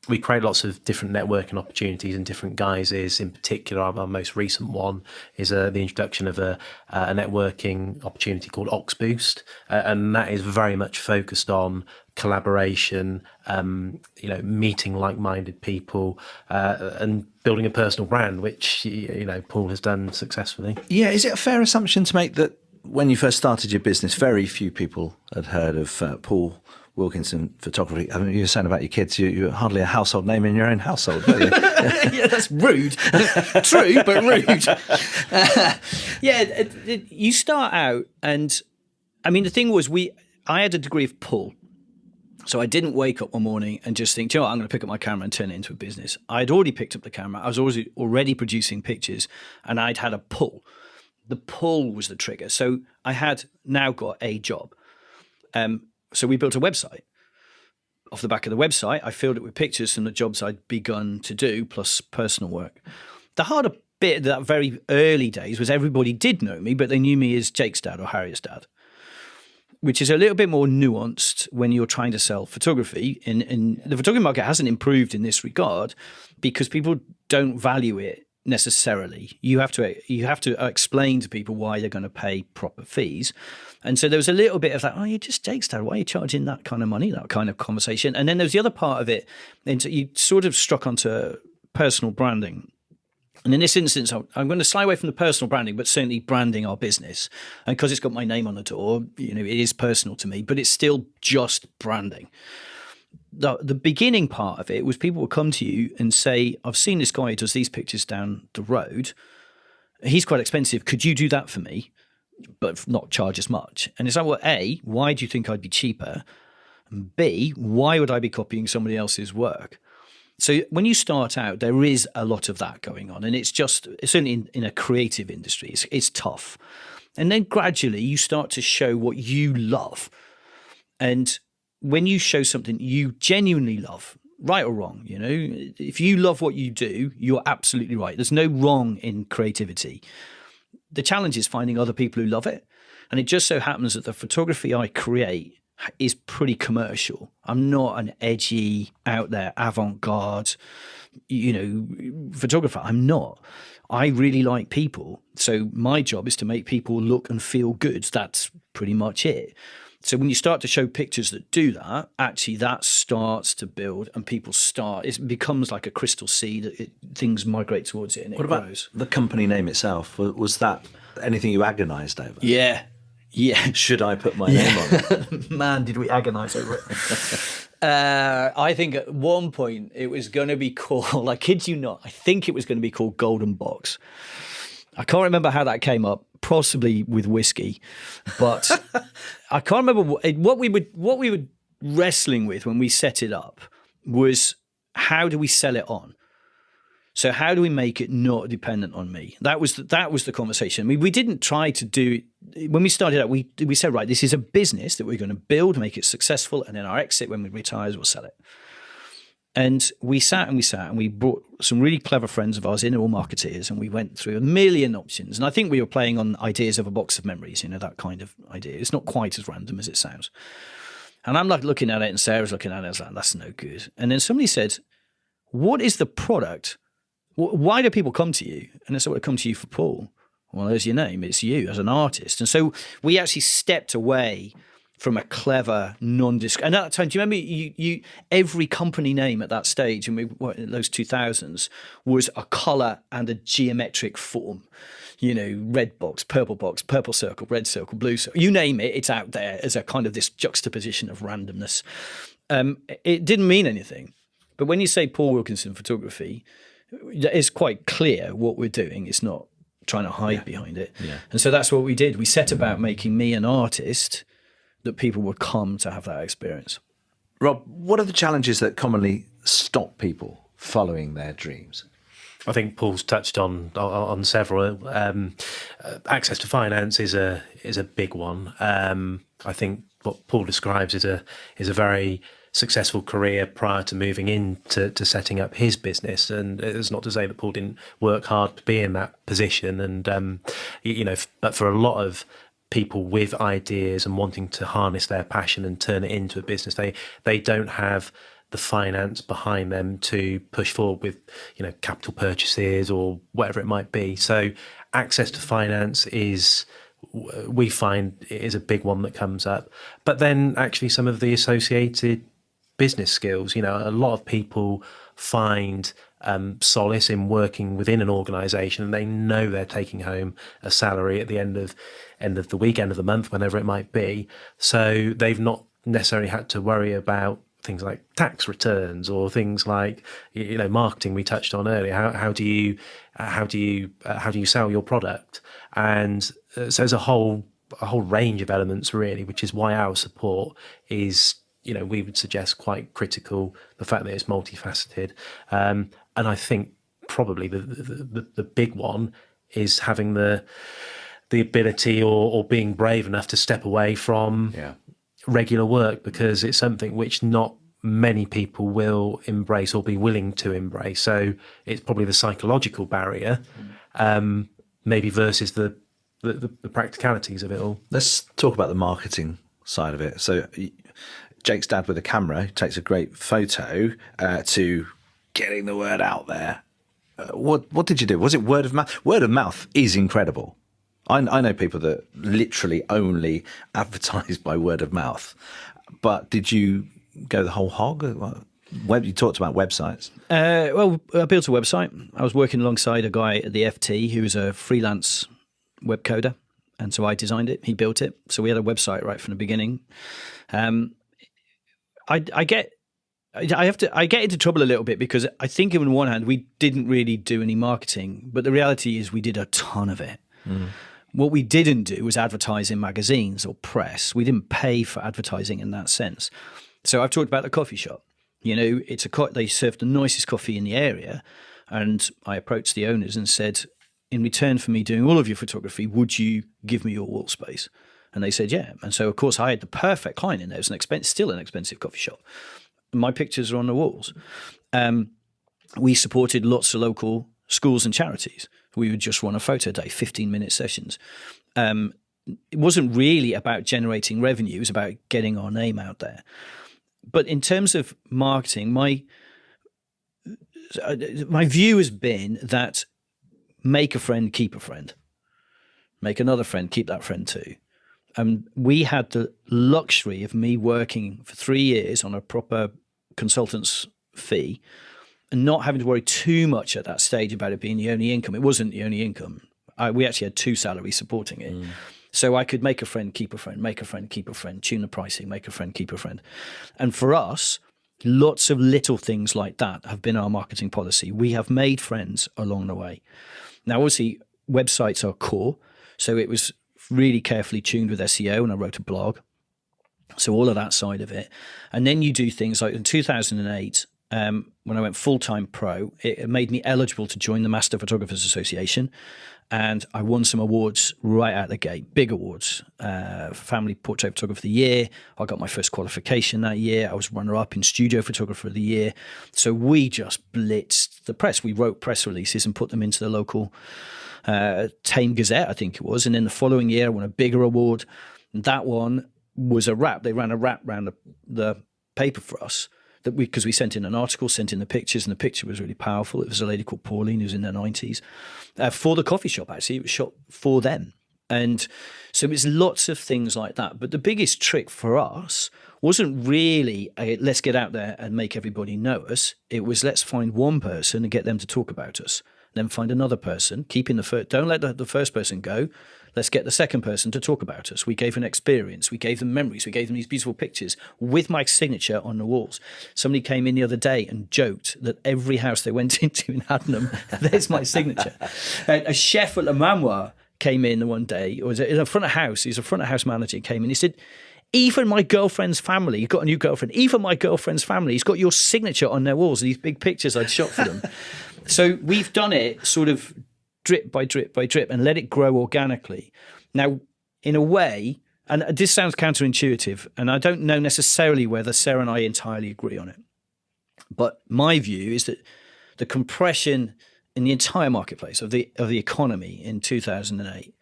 We create lots of different networking opportunities in different guises. In particular, our most recent one is the introduction of a networking opportunity called OxBoost, and that is very much focused on collaboration, meeting like-minded people, and building a personal brand, which Paul has done successfully. Yeah, is it a fair assumption to make that when you first started your business, very few people had heard of Paul Wilkinson Photography? I mean, you were saying about your kids, you're hardly a household name in your own household, are you? Yeah, that's rude. True, but rude. You start out, and I mean, the thing was, I had a degree of pull. So I didn't wake up one morning and just think, you know what, I'm going to pick up my camera and turn it into a business. I'd already picked up the camera. I was already producing pictures, and I'd had a pull. The pull was the trigger. So I had now got a job. So we built a website. Off the back of the website, I filled it with pictures from the jobs I'd begun to do, plus personal work. The harder bit of that very early days was everybody did know me, but they knew me as Jake's dad or Harriet's dad, which is a little bit more nuanced when you're trying to sell photography. And the photography market hasn't improved in this regard because people don't value it necessarily. You have to explain to people why they're going to pay proper fees. And so there was a little bit of that, you're just Jake's dad, why are you charging that kind of money, that kind of conversation? And then there's the other part of it, and so you sort of struck onto personal branding. And in this instance, I'm going to sly away from the personal branding, but certainly branding our business. And because it's got my name on the door, it is personal to me, but it's still just branding. The beginning part of it was people would come to you and say, I've seen this guy who does these pictures down the road. He's quite expensive. Could you do that for me, but not charge as much? And it's like, well, A, why do you think I'd be cheaper? And B, why would I be copying somebody else's work? So when you start out, there is a lot of that going on, and it's certainly in a creative industry, it's tough. And then gradually you start to show what you love. And when you show something you genuinely love, right or wrong, if you love what you do, you're absolutely right. There's no wrong in creativity. The challenge is finding other people who love it. And it just so happens that the photography I create is pretty commercial. I'm not an edgy, out there, avant-garde, photographer. I'm not. I really like people. So my job is to make people look and feel good. That's pretty much it. So when you start to show pictures that do that, actually that starts to build, and people it becomes like a crystal seed. Things migrate towards it, and it grows. What about the company name itself? Was that anything you agonised over? Yeah. Should I put my name on it? Man, did we agonise over it. I think at one point it was going to be called, I kid you not, I think it was going to be called Golden Box. I can't remember how that came up, possibly with whiskey, but I can't remember what we were wrestling with when we set it up was, how do we sell it on? So how do we make it not dependent on me? That was the conversation. I mean, we didn't try to do when we started out, we said, right, this is a business that we're going to build, make it successful, and then our exit when we retire, we'll sell it. And we sat and we brought some really clever friends of ours in, all marketeers, and we went through a million options. And I think we were playing on ideas of a box of memories, that kind of idea. It's not quite as random as it sounds. And I'm like looking at it, and Sarah's looking at it, and I was like, that's no good. And then somebody said, what is the product? Why do people come to you? And I said, well, they come to you for Paul. Well, there's your name. It's you as an artist. And so we actually stepped away from a clever non-disc. And at that time, do you remember you every company name at that stage, in those 2000s, was a color and a geometric form. Red box, purple circle, red circle, blue circle. You name it, it's out there as a kind of this juxtaposition of randomness. It didn't mean anything. But when you say Paul Wilkinson Photography, it's quite clear what we're doing. It's not trying to hide behind it. Yeah. And so that's what we did. We set about making me an artist that people would come to have that experience. Rob, what are the challenges that commonly stop people following their dreams? I think Paul's touched on several. Access to finance is a big one. I think what Paul describes is a very successful career prior to moving into setting up his business, and it's not to say that Paul didn't work hard to be in that position. And but for a lot of people with ideas and wanting to harness their passion and turn it into a business, they don't have the finance behind them to push forward with capital purchases or whatever it might be. So access to finance we find is a big one that comes up. But then actually some of the associated business skills, a lot of people find solace in working within an organisation, and they know they're taking home a salary at the end of the week, end of the month, whenever it might be. So they've not necessarily had to worry about things like tax returns or things like marketing we touched on earlier. How do you sell your product? And so there's a whole range of elements really, which is why our support is, we would suggest quite critical. The fact that it's multifaceted, and I think probably the big one is having the ability or being brave enough to step away from regular work, because it's something which not many people will embrace or be willing to embrace. So it's probably the psychological barrier, maybe versus the practicalities of it all. Let's talk about the marketing side of it. So Jake's dad with a camera takes a great photo to getting the word out there. What did you do? Was it word of mouth? Word of mouth is incredible. I know people that literally only advertise by word of mouth. But did you go the whole hog? You talked about websites. Well, I built a website. I was working alongside a guy at the FT who was a freelance web coder. And so I designed it. He built it. So we had a website right from the beginning. I get into trouble a little bit because I think on one hand, we didn't really do any marketing, but the reality is we did a ton of it. Mm. What we didn't do was advertise in magazines or press. We didn't pay for advertising in that sense. So I've talked about the coffee shop. They served the nicest coffee in the area. And I approached the owners and said, in return for me doing all of your photography, would you give me your wall space? And they said, yeah. And so, of course, I had the perfect client in there. It was still an expensive coffee shop. My pictures are on the walls. We supported lots of local schools and charities. We would just run a photo day, 15-minute sessions. It wasn't really about generating revenue. It was about getting our name out there. But in terms of marketing, my view has been that make a friend, keep a friend. Make another friend, keep that friend too. We had the luxury of me working for 3 years on a proper consultant's fee and not having to worry too much at that stage about it being the only income. It wasn't the only income. We actually had 2 salaries supporting it. Mm. So I could make a friend, keep a friend, make a friend, keep a friend, tune the pricing, make a friend, keep a friend. And for us, lots of little things like that have been our marketing policy. We have made friends along the way. Now, obviously, websites are core. So it was really carefully tuned with SEO, and I wrote a blog. So all of that side of it. And then you do things like in 2008, when I went full-time pro, it made me eligible to join the Master Photographers Association. And I won some awards right out the gate, big awards. Family Portrait Photographer of the Year. I got my first qualification that year. I was runner-up in Studio Photographer of the Year. So we just blitzed the press. We wrote press releases and put them into the local Tame Gazette, I think it was. And then the following year, I won a bigger award. And that one was a wrap. They ran a wrap around the paper for us. Because we sent in an article, sent in the pictures, and the picture was really powerful. It was a lady called Pauline who was in her 90s for the coffee shop, actually. It was shot for them. And so it was lots of things like that. But the biggest trick for us wasn't really, let's get out there and make everybody know us. It was, let's find one person and get them to talk about us. Then find another person, keeping the first, don't let the first person go. Let's get the second person to talk about us. We gave them experience. We gave them memories. We gave them these beautiful pictures with my signature on the walls. Somebody came in the other day and joked that every house they went into in Haddenham, there's my signature. A chef at the Manoir came in one day, or was in a front of house. He's a front of house manager. Came in. He said, even my girlfriend's family, you've got a new girlfriend, even my girlfriend's family, he's got your signature on their walls, these big pictures I'd shot for them. So we've done it sort of drip by drip by drip and let it grow organically. Now, in a way, and this sounds counterintuitive, and I don't know necessarily whether Sarah and I entirely agree on it, but my view is that the compression in the entire marketplace of the economy in 2008,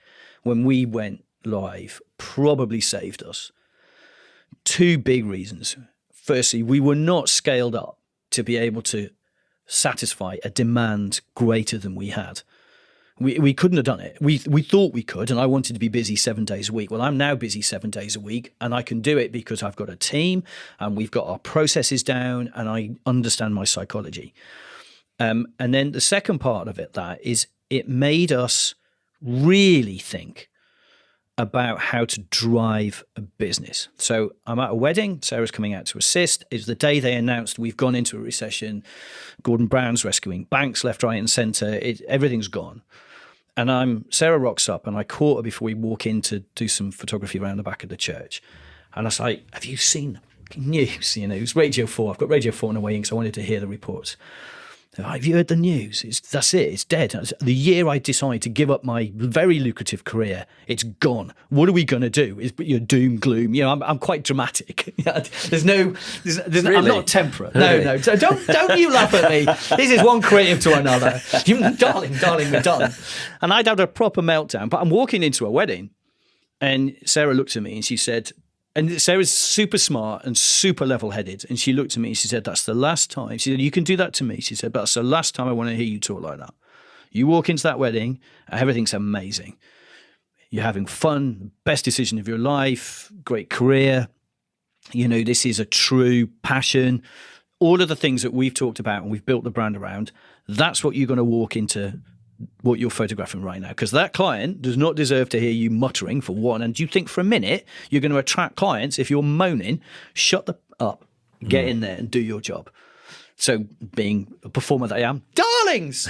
when we went live, probably saved us. Two big reasons. Firstly, we were not scaled up to be able to satisfy a demand greater than we had. We couldn't have done it. We thought we could, and I wanted to be busy 7 days a week. Well, I'm now busy 7 days a week, and I can do it because I've got a team, and we've got our processes down, and I understand my psychology. And then the second part of it, that is, it made us really think about how to drive a business. So I'm at a wedding. Sarah's coming out to assist. It's the day they announced we've gone into a recession. Gordon Brown's rescuing banks left, right, and centre. Everything's gone. And Sarah rocks up, and I caught her before we walk in to do some photography around the back of the church. And I was like, have you seen the news? You know, it was Radio 4. I've got Radio 4 on the way in because I wanted to hear the reports. Have you heard the news? That's it. It's dead. The year I decide to give up my very lucrative career, it's gone. What are we going to do? Is doom, gloom. You know, I'm quite dramatic. There's no. Really? I'm not temperate. Really? No. Don't you laugh at me. This is one creative to another. Darling, we're done. And I'd had a proper meltdown. But I'm walking into a wedding, and Sarah looked at me and she said. And Sarah's super smart and super level-headed. And she looked at me and she said, that's the last time. She said, you can do that to me. She said, but that's the last time I want to hear you talk like that. You walk into that wedding, everything's amazing. You're having fun, best decision of your life, great career. You know, this is a true passion. All of the things that we've talked about and we've built the brand around, that's what you're going to walk into what you're photographing right now, because that client does not deserve to hear you muttering, for one. And do you think for a minute you're going to attract clients if you're moaning? Shut up, get in there and do your job. So being a performer that I am, darlings.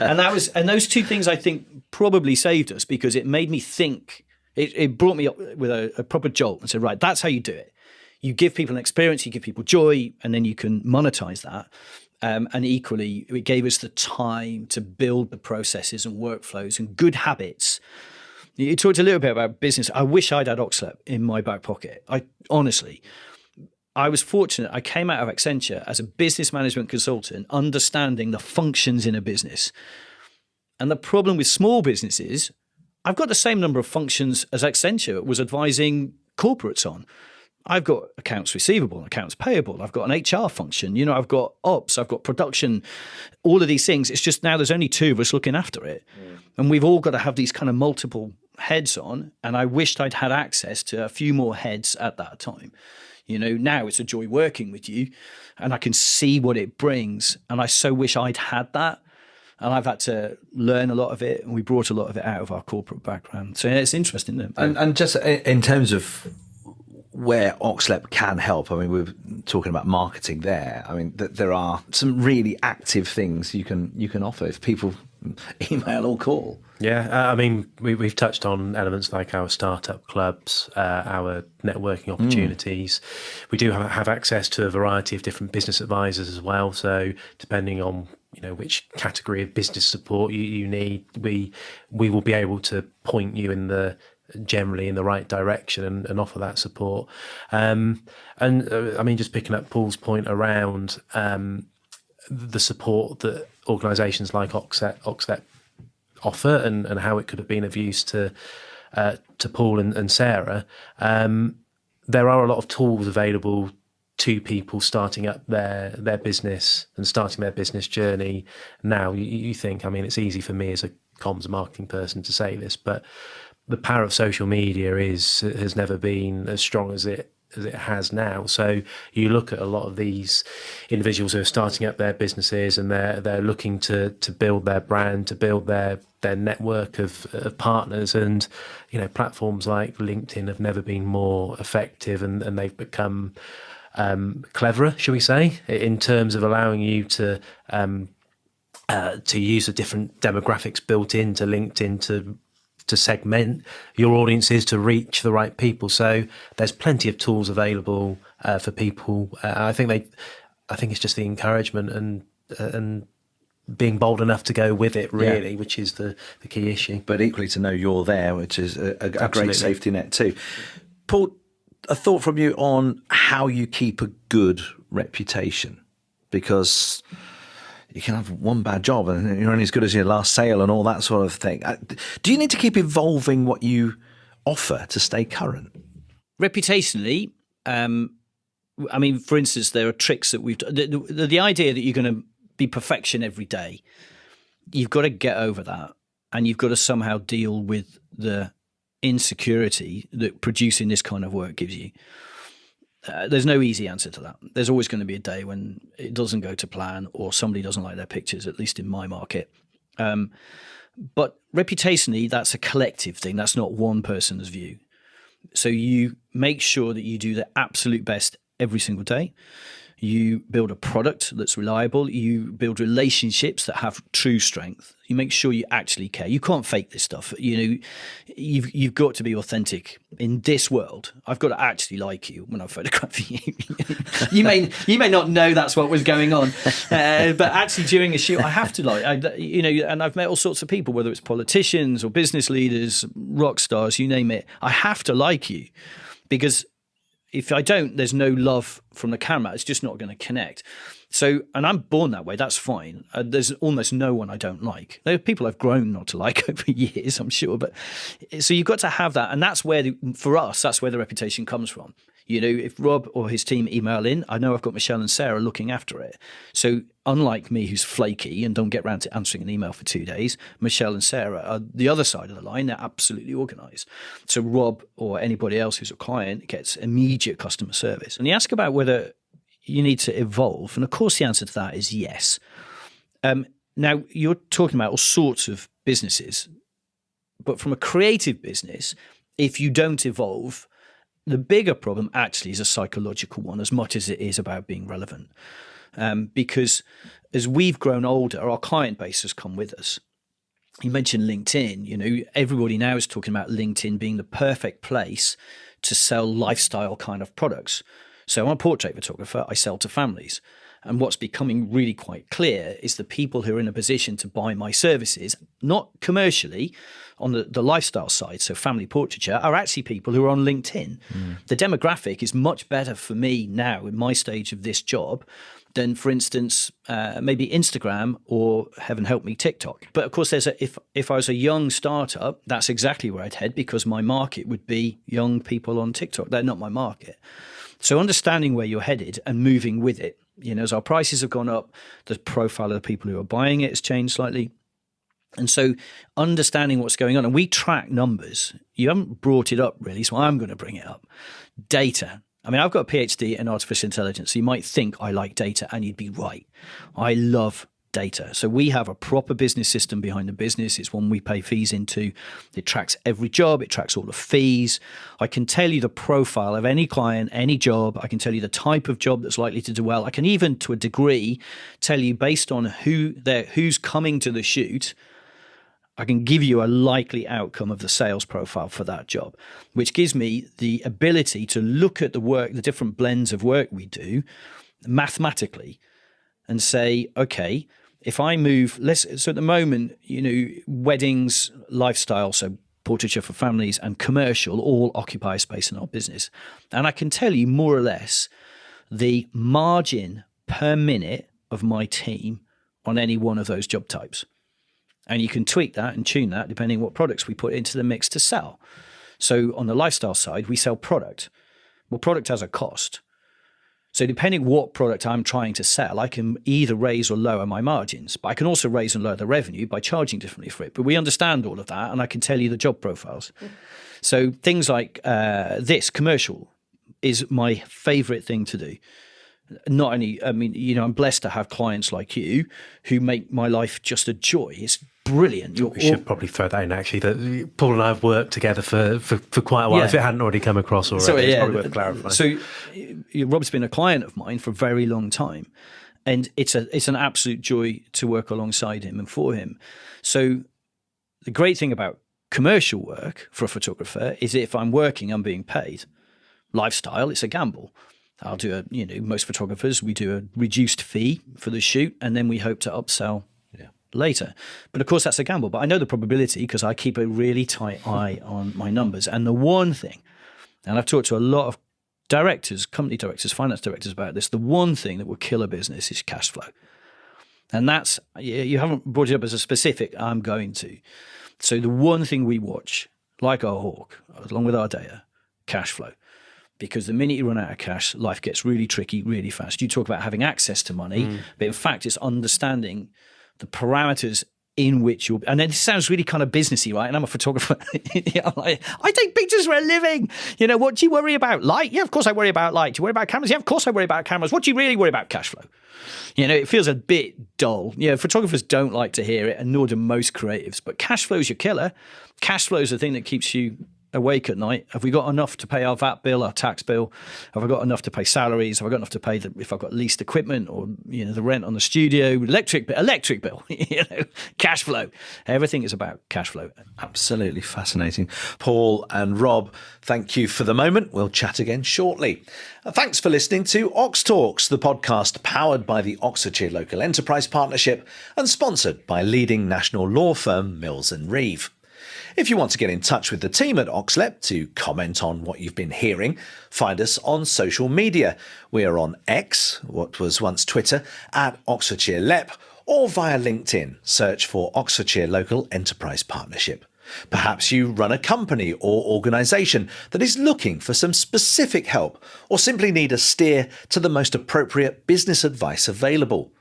and those two things I think probably saved us, because it made me think. It brought me up with a proper jolt and said, right, that's how you do it. You give people an experience, you give people joy, and then you can monetize that. And equally, it gave us the time to build the processes and workflows and good habits. You talked a little bit about business. I wish I'd had Oxlep in my back pocket. Honestly, I was fortunate. I came out of Accenture as a business management consultant, understanding the functions in a business. And the problem with small businesses, I've got the same number of functions as Accenture was advising corporates on. I've got accounts receivable, accounts payable. I've got an HR function. You know, I've got ops, I've got production, all of these things. It's just now there's only two of us looking after it. And we've all got to have these kind of multiple heads on. And I wished I'd had access to a few more heads at that time. You know, now it's a joy working with you and I can see what it brings. And I so wish I'd had that. And I've had to learn a lot of it. And we brought a lot of it out of our corporate background. So yeah, it's interesting. Isn't it? And just in terms of where Oxlep can help, I mean, we were talking about marketing there. I mean, there are some really active things you can offer if people email or call. Yeah, I mean, we've touched on elements like our startup clubs, our networking opportunities. We do have access to a variety of different business advisors as well. So depending on which category of business support you need, we will be able to point you generally in the right direction and offer that support. I mean, just picking up Paul's point around the support that organisations like OxTalks offer and how it could have been of use to Paul and Sarah. There are a lot of tools available to people starting up their business and starting their business journey now. You think, I mean, it's easy for me as a comms marketing person to say this, but the power of social media has never been as strong as it has now. So you look at a lot of these individuals who are starting up their businesses and they're looking to build their brand, to build their network of partners, and platforms like LinkedIn have never been more effective, and they've become cleverer, shall we say, in terms of allowing you to use the different demographics built into LinkedIn to segment your audiences, to reach the right people. So there's plenty of tools available for people. I think it's just the encouragement and being bold enough to go with it, really, which is the key issue. But equally to know you're there, which is a great safety net too. Paul, a thought from you on how you keep a good reputation, because you can have one bad job and you're only as good as your last sale and all that sort of thing. Do you need to keep evolving what you offer to stay current? Reputationally, I mean, for instance, there are tricks that we've done. The idea that you're going to be perfection every day, you've got to get over that, and you've got to somehow deal with the insecurity that producing this kind of work gives you. There's no easy answer to that. There's always going to be a day when it doesn't go to plan or somebody doesn't like their pictures, at least in my market. But reputationally, that's a collective thing. That's not one person's view. So you make sure that you do the absolute best every single day. You build a product that's reliable. You build relationships that have true strength. You make sure you actually care. You can't fake this stuff. You've got to be authentic in this world. I've got to actually like you when I'm photographing you. you may not know that's what was going on, but actually during a shoot, I have to like. And I've met all sorts of people, whether it's politicians or business leaders, rock stars, you name it. I have to like you, because if I don't, there's no love from the camera. It's just not going to connect. So, and I'm born that way. That's fine. There's almost no one I don't like. There are people I've grown not to like over years, I'm sure. But so you've got to have that. And that's where, for us, that's where the reputation comes from. If Rob or his team email in, I know I've got Michelle and Sarah looking after it. So unlike me, who's flaky and don't get around to answering an email for 2 days, Michelle and Sarah are the other side of the line. They're absolutely organised. So Rob or anybody else who's a client gets immediate customer service. And you ask about whether you need to evolve. And of course, the answer to that is yes. Now, you're talking about all sorts of businesses, but from a creative business, if you don't evolve, the bigger problem actually is a psychological one, as much as it is about being relevant. Because as we've grown older, our client base has come with us. You mentioned LinkedIn. Everybody now is talking about LinkedIn being the perfect place to sell lifestyle kind of products. So I'm a portrait photographer. I sell to families. And what's becoming really quite clear is the people who are in a position to buy my services, not commercially, on the lifestyle side, so family portraiture, are actually people who are on LinkedIn. The demographic is much better for me now in my stage of this job than, for instance, maybe Instagram or, heaven help me, TikTok. But of course, if I was a young startup, that's exactly where I'd head, because my market would be young people on TikTok. They're not my market. So understanding where you're headed and moving with it. As our prices have gone up, the profile of the people who are buying it has changed slightly. And so understanding what's going on, and we track numbers. You haven't brought it up really, so I'm going to bring it up. Data. I mean, I've got a PhD in artificial intelligence, so you might think I like data, and you'd be right. I love data. So we have a proper business system behind the business. It's one we pay fees into. It tracks every job. It tracks all the fees. I can tell you the profile of any client, any job. I can tell you the type of job that's likely to do well. I can even, to a degree, tell you based on who's coming to the shoot, I can give you a likely outcome of the sales profile for that job, which gives me the ability to look at the work, the different blends of work we do mathematically and say, okay, if I move so at the moment, weddings, lifestyle, so portraiture for families and commercial all occupy space in our business. And I can tell you more or less the margin per minute of my team on any one of those job types. And you can tweak that and tune that depending what products we put into the mix to sell. So on the lifestyle side, we sell product. Well, product has a cost. So depending what product I'm trying to sell, I can either raise or lower my margins, but I can also raise and lower the revenue by charging differently for it. But we understand all of that, and I can tell you the job profiles. So things like this commercial is my favorite thing to do. Not only, I'm blessed to have clients like you who make my life just a joy. It's brilliant. We should probably throw that in, actually, that Paul and I have worked together for quite a while. Yeah. If it hadn't already come across already, it's probably worth clarifying. So Rob's been a client of mine for a very long time, and it's an absolute joy to work alongside him and for him. So the great thing about commercial work for a photographer is that if I'm working, I'm being paid. Lifestyle, it's a gamble. I'll do most photographers, we do a reduced fee for the shoot, and then we hope to upsell later. But of course, that's a gamble. But I know the probability because I keep a really tight eye on my numbers. And the one thing, and I've talked to a lot of directors, company directors, finance directors about this, the one thing that will kill a business is cash flow. And that's, you haven't brought it up as a specific, I'm going to. So the one thing we watch, like our hawk, along with our data, cash flow. Because the minute you run out of cash, life gets really tricky really fast. You talk about having access to money, but in fact, it's understanding the parameters in which you're, and then it sounds really kind of businessy, right? And I'm a photographer. I take pictures for a living. What do you worry about? Light? Yeah, of course I worry about light. Do you worry about cameras? Yeah, of course I worry about cameras. What do you really worry about? Cash flow. It feels a bit dull. Photographers don't like to hear it, and nor do most creatives. But cash flow is your killer. Cash flow is the thing that keeps you awake at night. Have we got enough to pay our VAT bill, our tax bill? Have I got enough to pay salaries? Have I got enough to pay if I've got leased equipment or the rent on the studio, electric bill, cash flow. Everything is about cash flow. Absolutely fascinating. Paul and Rob, thank you for the moment. We'll chat again shortly. Thanks for listening to OxTalks, the podcast powered by the Oxfordshire Local Enterprise Partnership and sponsored by leading national law firm Mills & Reeve. If you want to get in touch with the team at Oxlep to comment on what you've been hearing, find us on social media. We are on X, what was once Twitter, at Oxfordshire Lep, or via LinkedIn. Search for Oxfordshire Local Enterprise Partnership. Perhaps you run a company or organisation that is looking for some specific help or simply need a steer to the most appropriate business advice available.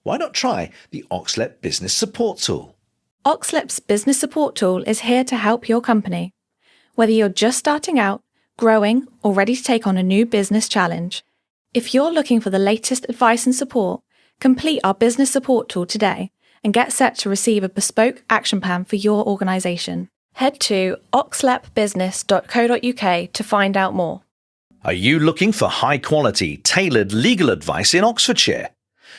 Why not try the Oxlep Business Support Tool? Oxlep's business support tool is here to help your company. Whether you're just starting out, growing, or ready to take on a new business challenge. If you're looking for the latest advice and support, complete our business support tool today and get set to receive a bespoke action plan for your organisation. Head to oxlepbusiness.co.uk to find out more. Are you looking for high-quality, tailored legal advice in Oxfordshire?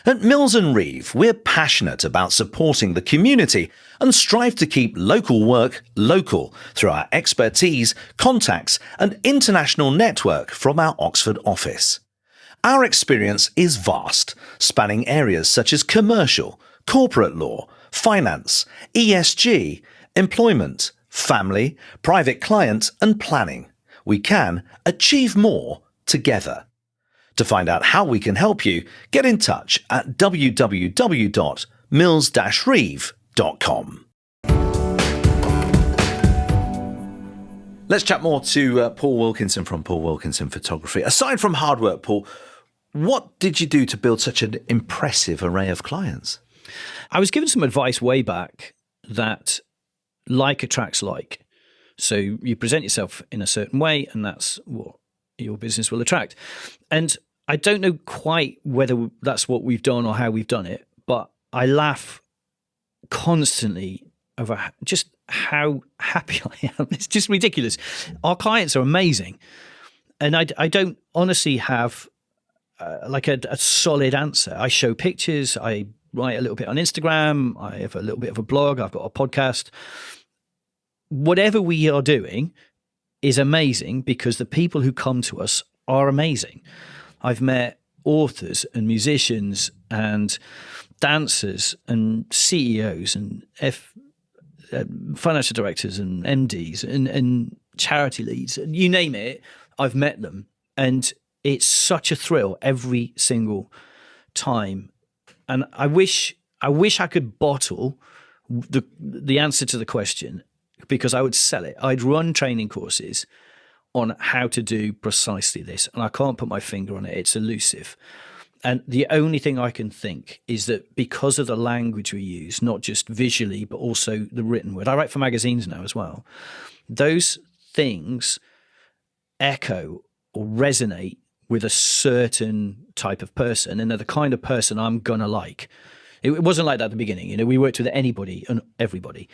At Mills & Reeve, we're passionate about supporting the community and strive to keep local work local through our expertise, contacts and international network from our Oxford office. Our experience is vast, spanning areas such as commercial, corporate law, finance, ESG, employment, family, private client and planning. We can achieve more together. To find out how we can help you, get in touch at www.mills-reeve.com. Let's chat more to Paul Wilkinson from Paul Wilkinson Photography. Aside from hard work, Paul, what did you do to build such an impressive array of clients? I was given some advice way back that like attracts like. So you present yourself in a certain way and that's what your business will attract. And I don't know quite whether that's what we've done or how we've done it, but I laugh constantly over just how happy I am. It's just ridiculous. Our clients are amazing. And I don't honestly have like a solid answer. I show pictures, I write a little bit on Instagram. I have a little bit of a blog. I've got a podcast. Whatever we are doing is amazing because the people who come to us are amazing. I've met authors and musicians and dancers and CEOs and financial directors and MDs and charity leads, you name it, I've met them. And it's such a thrill every single time. And I wish I could bottle the answer to the question, because I would sell it. I'd run training courses on how to do precisely this, and I can't put my finger on it. It's elusive. And the only thing I can think is that because of the language we use, not just visually, but also the written word, I write for magazines now as well, those things echo or resonate with a certain type of person, and they're the kind of person I'm going to like. It wasn't like that at the beginning. You know, we worked with anybody and everybody.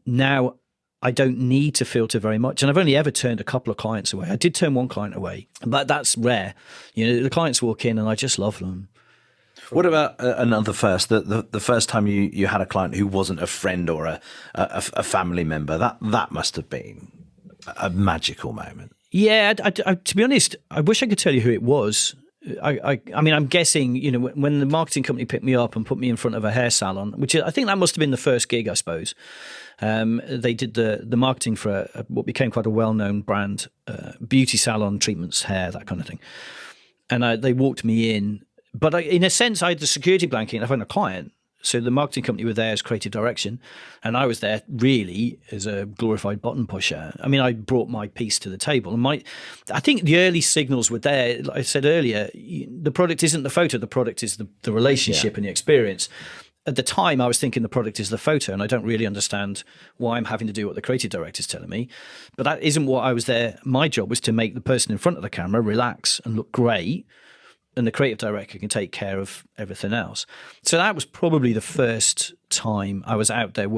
Now, I don't need to filter very much. And I've only ever turned a couple of clients away. I did turn one client away, but that's rare. You know, the clients walk in and I just love them. What about another first? The first time you had a client who wasn't a friend or a family member, that must have been a magical moment. Yeah, I, to be honest, I wish I could tell you who it was. I mean, I'm guessing, you know, when the marketing company picked me up and put me in front of a hair salon, which I think that must have been the first gig, I suppose. They did the marketing for what became quite a well-known brand, beauty salon, treatments, hair, that kind of thing. And they walked me in. But in a sense, I had the security blanket and I found a client. So the marketing company were there as creative direction, and I was there really as a glorified button pusher. I mean, I brought my piece to the table. And I think the early signals were there. Like I said earlier, the product isn't the photo. The product is the relationship and the experience. At the time, I was thinking the product is the photo, and I don't really understand why I'm having to do what the creative director's telling me. But that isn't what I was there. My job was to make the person in front of the camera relax and look great, and the creative director can take care of everything else. So that was probably the first time I was out there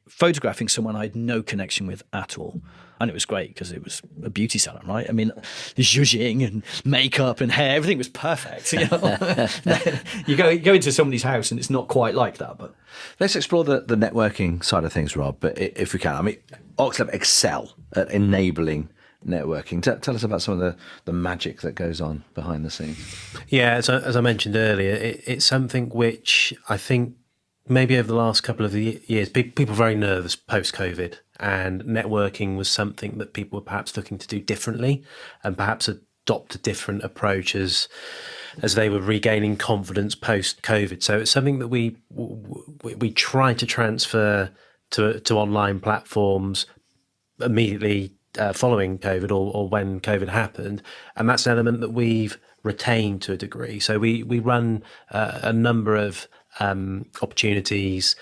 photographing someone I had no connection with at all. And it was great because it was a beauty salon, right? I mean, the zhuzhing and makeup and hair, everything was perfect. You know? you go into somebody's house and it's not quite like that. But let's explore the networking side of things, Rob. But if we can, I mean, Oxlab excel at enabling networking. Tell us about some of the magic that goes on behind the scenes. Yeah, as I mentioned earlier, it's something which I think maybe over the last couple of years, people were very nervous post-COVID, and networking was something that people were perhaps looking to do differently and perhaps adopt a different approach as they were regaining confidence post-COVID. So it's something that we try to transfer to online platforms immediately following COVID or when COVID happened, and that's an element that we've retained to a degree. So we run a number of opportunities.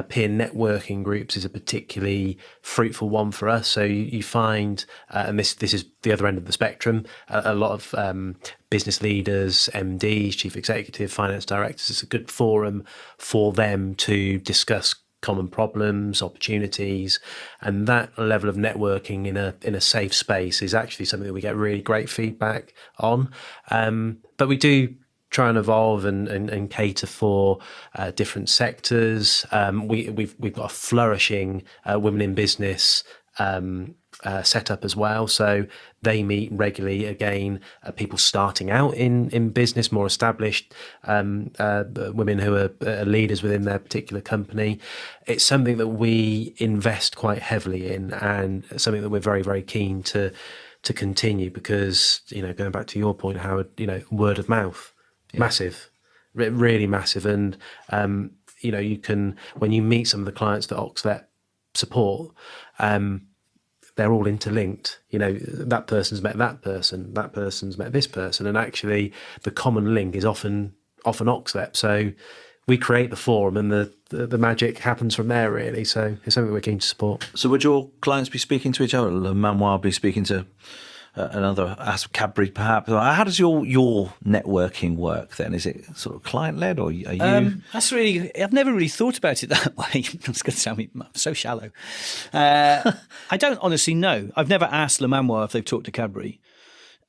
Peer networking groups is a particularly fruitful one for us. So you find, and this is the other end of the spectrum, a lot of business leaders, MDs, chief executive, finance directors. It's a good forum for them to discuss common problems, opportunities, and that level of networking in a safe space is actually something that we get really great feedback on. But we do try and evolve and cater for different sectors. We've got a flourishing women in business set up as well. So they meet regularly, again, people starting out in business, more established women who are leaders within their particular company. It's something that we invest quite heavily in, and something that we're very, very keen to continue, because, you know, going back to your point, Howard, you know, word of mouth, massive, really massive. And, you know, you can, when you meet some of the clients that Oxford support, they're all interlinked. You know, that person's met that person, that person's met this person, and actually the common link is often Oxlep. So we create the forum, and the magic happens from there, really. So it's something we're keen to support. So would your clients be speaking to each other? Manoir be speaking to another, Cadbury perhaps? How does your networking work then? Is it sort of client-led, or are you... That's really... I've never really thought about it that way. That's going to sound so shallow. I don't honestly know. I've never asked Le Manoir if they've talked to Cadbury.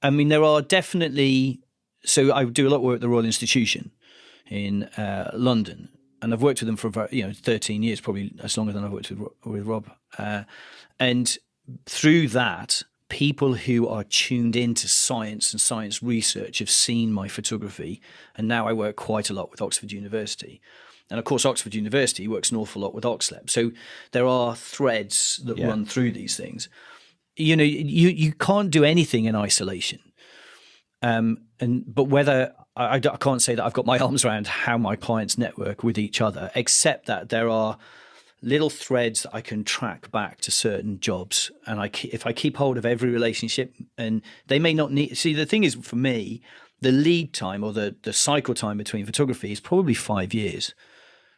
I mean, there are definitely... So I do a lot of work at the Royal Institution in London, and I've worked with them for about 13 years, probably as long as I've worked with Rob. And through that, people who are tuned into science and science research have seen my photography, and now I work quite a lot with Oxford University. And of course, Oxford University works an awful lot with OxLab. So there are threads that run through these things. You can't do anything in isolation. But whether I can't say that I've got my arms around how my clients network with each other, except that there are little threads that I can track back to certain jobs. And if I keep hold of every relationship, and they may not need, see, the thing is for me, the lead time or the cycle time between photography is probably 5 years.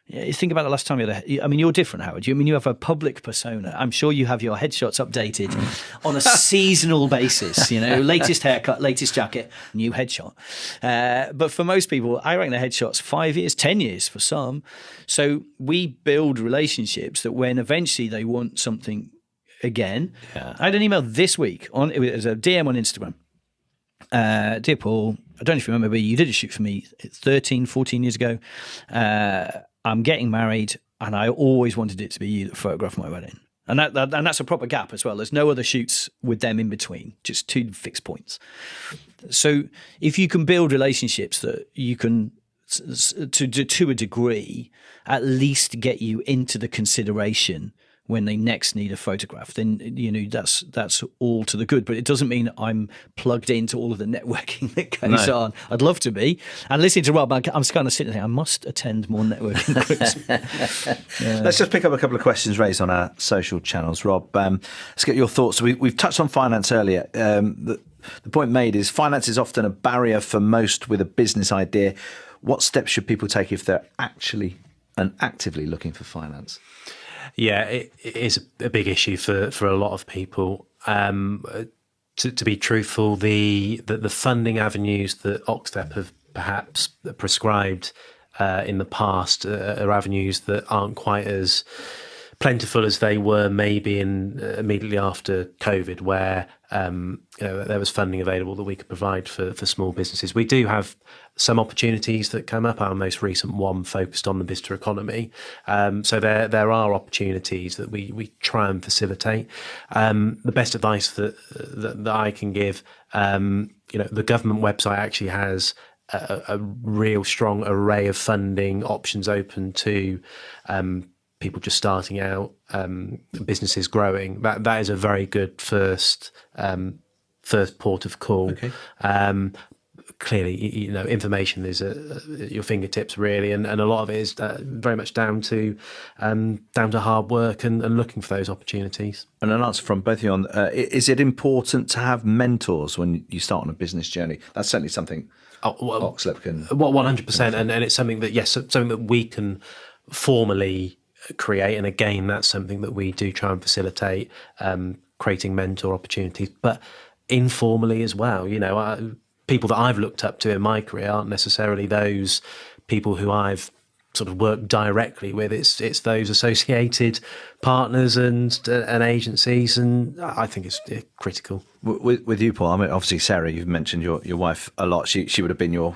You think about the last time you're different, Howard. You have a public persona. I'm sure you have your headshots updated on a seasonal basis, latest haircut, latest jacket, new headshot. But for most people, I reckon the headshots 5 years, 10 years for some. So we build relationships that when eventually they want something again. Yeah. I had an email this week it was a DM on Instagram. Dear Paul, I don't know if you remember, but you did a shoot for me 13, 14 years ago. I'm getting married, and I always wanted it to be you that photographed my wedding. And that's a proper gap as well. There's no other shoots with them in between, just 2 fixed points. So if you can build relationships that you can, to a degree, at least get you into the consideration when they next need a photograph, then that's all to the good. But it doesn't mean I'm plugged into all of the networking that goes on. I'd love to be. And listening to Rob, I'm kind of sitting there. I must attend more networking groups. Let's just pick up a couple of questions raised on our social channels, Rob. Let's get your thoughts. We've touched on finance earlier. The point made is finance is often a barrier for most with a business idea. What steps should people take if they're actually and actively looking for finance? Yeah, it is a big issue for a lot of people. To be truthful, the funding avenues that Oxford have perhaps prescribed in the past are avenues that aren't quite as plentiful as they were maybe immediately after COVID, where there was funding available that we could provide for small businesses. We do have some opportunities that come up. Our most recent one focused on the visitor economy. So there are opportunities that we try and facilitate. The best advice that I can give, the government website actually has a real strong array of funding options open to people just starting out, businesses growing. That is a very good first port of call. Okay. Clearly, information is at your fingertips, really, and a lot of it is very much down to hard work and looking for those opportunities. And an answer from both of you on: is it important to have mentors when you start on a business journey? That's certainly something Oxlab can. 100%, and it's something that something that we can formally create, and again, that's something that we do try and facilitate, creating mentor opportunities, but informally as well. People that I've looked up to in my career aren't necessarily those people who I've sort of worked directly with. It's those associated partners and agencies, and I think it's critical. With you, Paul, I mean, obviously, Sarah, you've mentioned your wife a lot. She would have been your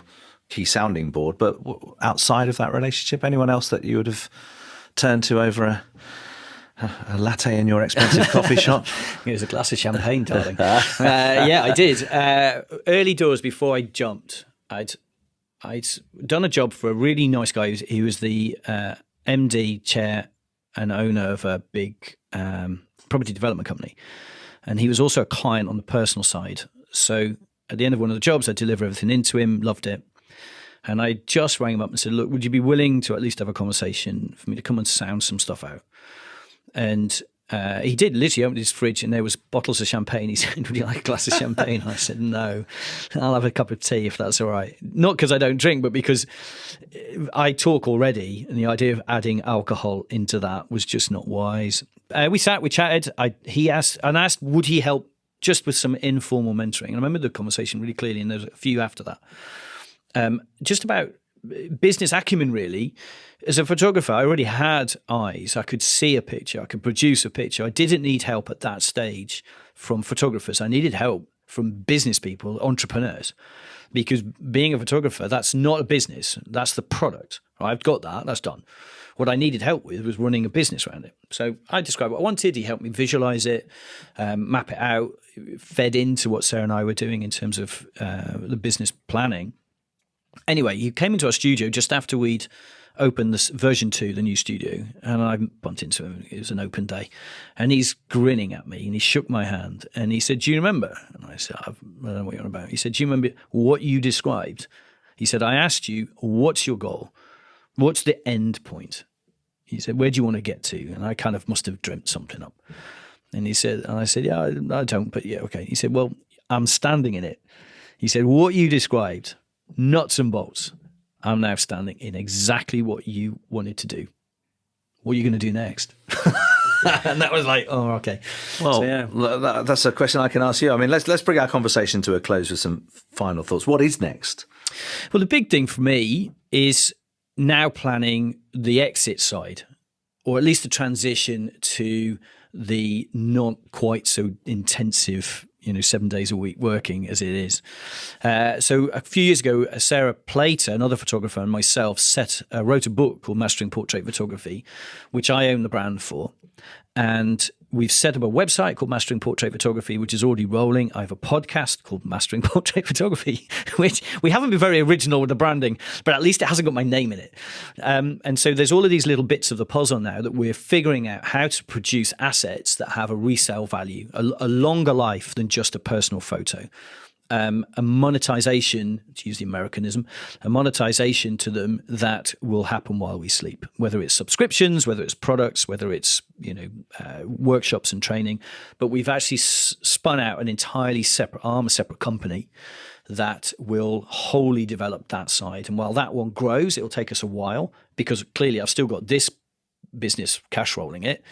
key sounding board, but outside of that relationship, anyone else that you would have turned to over a latte in your expensive coffee shop? It was a glass of champagne, darling. Yeah, I did. Early doors, before I jumped, I'd done a job for a really nice guy. He was the MD, chair and owner of a big property development company. And he was also a client on the personal side. So at the end of one of the jobs, I delivered everything into him, loved it. And I just rang him up and said, look, would you be willing to at least have a conversation for me to come and sound some stuff out? And he did. Literally opened his fridge and there was bottles of champagne. He said, would you like a glass of champagne? And I said, no, I'll have a cup of tea if that's all right. Not because I don't drink, but because I talk already, and the idea of adding alcohol into that was just not wise. We chatted. He asked, would he help just with some informal mentoring? And I remember the conversation really clearly, and there's a few after that. Just about business acumen, really. As a photographer, I already had eyes. I could see a picture. I could produce a picture. I didn't need help at that stage from photographers. I needed help from business people, entrepreneurs, because being a photographer, that's not a business. That's the product. I've got that. That's done. What I needed help with was running a business around it. So I described what I wanted. He helped me visualize it, map it out, fed into what Sarah and I were doing in terms of the business planning. Anyway, he came into our studio just after we'd opened this version 2, the new studio, and I bumped into him. It was an open day, and he's grinning at me, and he shook my hand, and he said, "Do you remember?" And I said, "I don't know what you're on about." He said, "Do you remember what you described?" He said, "I asked you, what's your goal? What's the end point?" He said, "Where do you want to get to?" And I kind of must have dreamt something up. And he said, and I said, "Yeah, I don't, but yeah, okay." He said, "Well, I'm standing in it." He said, "What you described, nuts and bolts, I'm now standing in exactly what you wanted to do. What are you going to do next?" And that was like, oh, okay. Well, so, yeah. That's a question I can ask you. I mean, let's bring our conversation to a close with some final thoughts. What is next? Well, the big thing for me is now planning the exit side, or at least the transition to the not quite so intensive 7 days a week working as it is. So a few years ago, Sarah Plater, another photographer, and myself wrote a book called Mastering Portrait Photography, which I own the brand for. And we've set up a website called Mastering Portrait Photography, which is already rolling. I have a podcast called Mastering Portrait Photography, which we haven't been very original with the branding, but at least it hasn't got my name in it. And so there's all of these little bits of the puzzle now that we're figuring out how to produce assets that have a resale value, a longer life than just a personal photo. A monetization, to use the Americanism, a monetization to them that will happen while we sleep, whether it's subscriptions, whether it's products, whether it's workshops and training. But we've actually spun out an entirely separate arm, a separate company that will wholly develop that side. And while that one grows, it'll take us a while because clearly I've still got this business cash rolling it.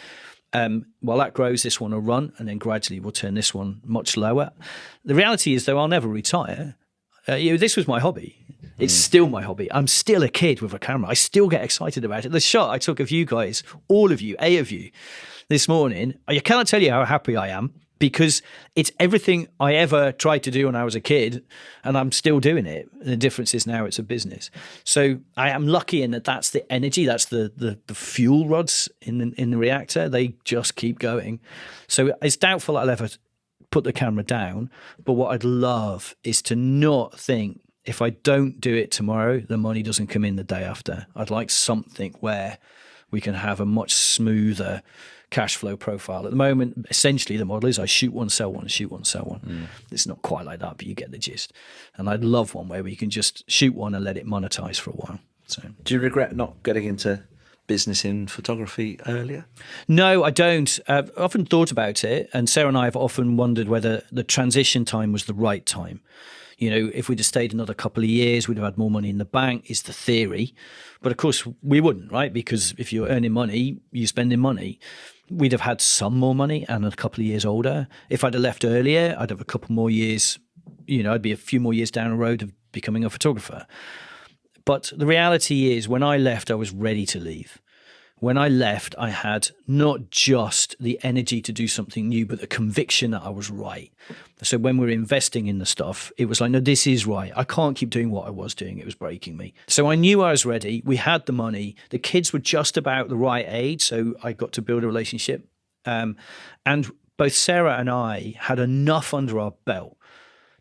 While that grows, this one will run, and then gradually we'll turn this one much lower. The reality is, though, I'll never retire. This was my hobby. It's still my hobby. I'm still a kid with a camera. I still get excited about it. The shot I took of you guys, all of you, 8 of you, this morning, I cannot tell you how happy I am because it's everything I ever tried to do when I was a kid, and I'm still doing it. The difference is now it's a business. So I am lucky in that that's the energy, that's the fuel rods in the reactor. They just keep going. So it's doubtful I'll ever put the camera down, but what I'd love is to not think, if I don't do it tomorrow, the money doesn't come in the day after. I'd like something where we can have a much smoother cash flow profile. At the moment, essentially the model is I shoot one, sell one, shoot one, sell one. It's not quite like that, but you get the gist. And I'd love one where we can just shoot one and let it monetize for a while. So, do you regret not getting into business in photography earlier? No, I don't. I've often thought about it, and Sarah and I have often wondered whether the transition time was the right time. If we'd have stayed another couple of years, we'd have had more money in the bank, is the theory. But of course, we wouldn't, right? Because if you're earning money, you're spending money. We'd have had some more money and a couple of years older. If I'd have left earlier, I'd have a couple more years, I'd be a few more years down the road of becoming a photographer. But the reality is, when I left, I was ready to leave. When I left, I had not just the energy to do something new, but the conviction that I was right. So when we're investing in the stuff, it was like, no, this is right. I can't keep doing what I was doing. It was breaking me. So I knew I was ready. We had the money. The kids were just about the right age. So I got to build a relationship. And both Sarah and I had enough under our belt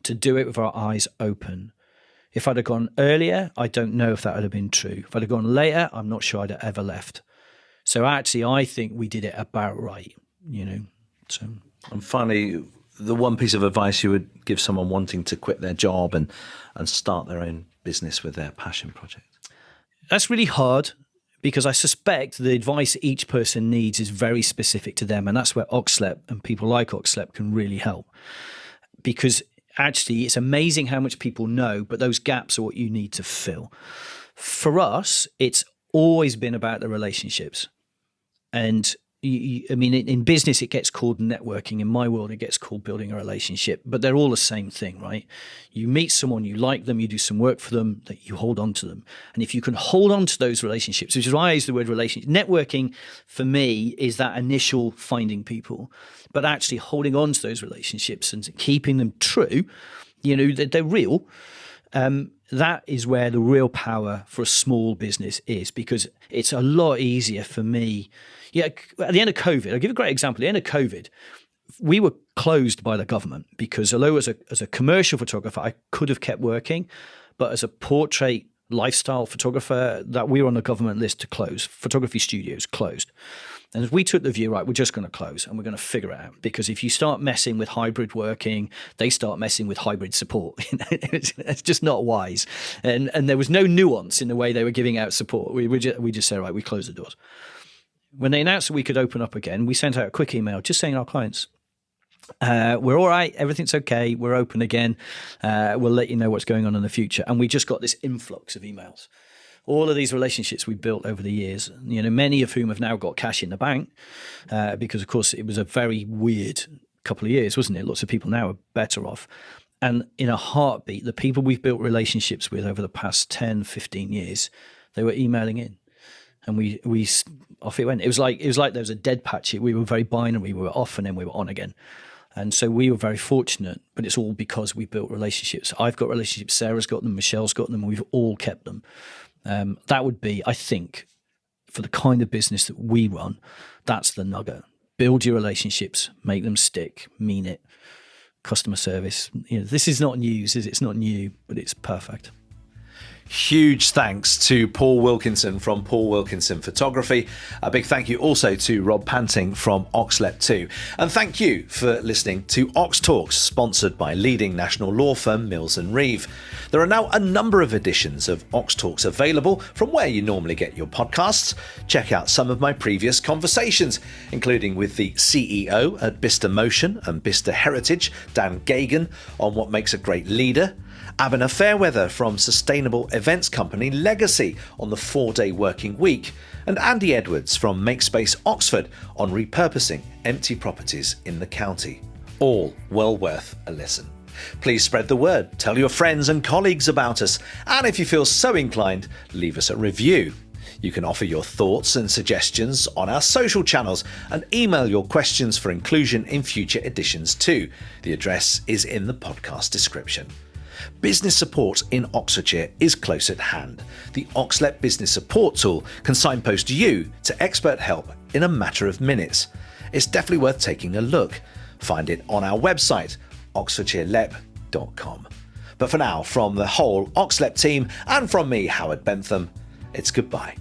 to do it with our eyes open. If I'd have gone earlier, I don't know if that would have been true. If I'd have gone later, I'm not sure I'd have ever left. So actually, I think we did it about right, So, and finally, the one piece of advice you would give someone wanting to quit their job and start their own business with their passion project? That's really hard because I suspect the advice each person needs is very specific to them. And that's where Oxlep and people like Oxlep can really help. Because actually, it's amazing how much people know, but those gaps are what you need to fill. For us, it's always been about the relationships. And I mean, in business, it gets called networking. In my world, it gets called building a relationship. But they're all the same thing, right? You meet someone, you like them, you do some work for them, that you hold on to them. And if you can hold on to those relationships, which is why I use the word relationship, networking for me is that initial finding people, but actually holding on to those relationships and keeping them true, that they're real. That is where the real power for a small business is, because it's a lot easier for me. Yeah, at the end of COVID, I'll give a great example. At the end of COVID, we were closed by the government because although as a commercial photographer, I could have kept working, but as a portrait lifestyle photographer, that we were on the government list to close. Photography studios closed. And we took the view, right, we're just going to close and we're going to figure it out. Because if you start messing with hybrid working, they start messing with hybrid support. It's just not wise. And there was no nuance in the way they were giving out support. We just said, right, we close the doors. When they announced that we could open up again, we sent out a quick email just saying to our clients, we're all right, everything's okay, we're open again, we'll let you know what's going on in the future. And we just got this influx of emails. All of these relationships we built over the years, many of whom have now got cash in the bank, because of course it was a very weird couple of years, wasn't it? Lots of people now are better off. And in a heartbeat, the people we've built relationships with over the past 10, 15 years, they were emailing in. And we off it went. It was like there was a dead patch. We were very binary. We were off and then we were on again. And so we were very fortunate, but it's all because we built relationships. I've got relationships. Sarah's got them. Michelle's got them. And we've all kept them. That would be, I think, for the kind of business that we run, that's the nugget. Build your relationships, make them stick, mean it. Customer service. This is not news, is it? It's not new, but it's perfect. Huge thanks to Paul Wilkinson from Paul Wilkinson Photography. A big thank you also to Rob Panting from Oxlep too. And thank you for listening to OxTalks, sponsored by leading national law firm Mills & Reeve. There are now a number of editions of OxTalks available from where you normally get your podcasts. Check out some of my previous conversations, including with the CEO at Bista Motion and Bista Heritage, Dan Gagan, on what makes a great leader. Abena Fairweather from sustainable events company Legacy on the 4-day working week, and Andy Edwards from Makespace Oxford on repurposing empty properties in the county. All well worth a listen. Please spread the word, tell your friends and colleagues about us, and if you feel so inclined, leave us a review. You can offer your thoughts and suggestions on our social channels and email your questions for inclusion in future editions too. The address is in the podcast description. Business support in Oxfordshire is close at hand. The Oxlep Business Support Tool can signpost you to expert help in a matter of minutes. It's definitely worth taking a look. Find it on our website, oxfordshirelep.com. But for now, from the whole Oxlep team and from me, Howard Bentham, it's goodbye.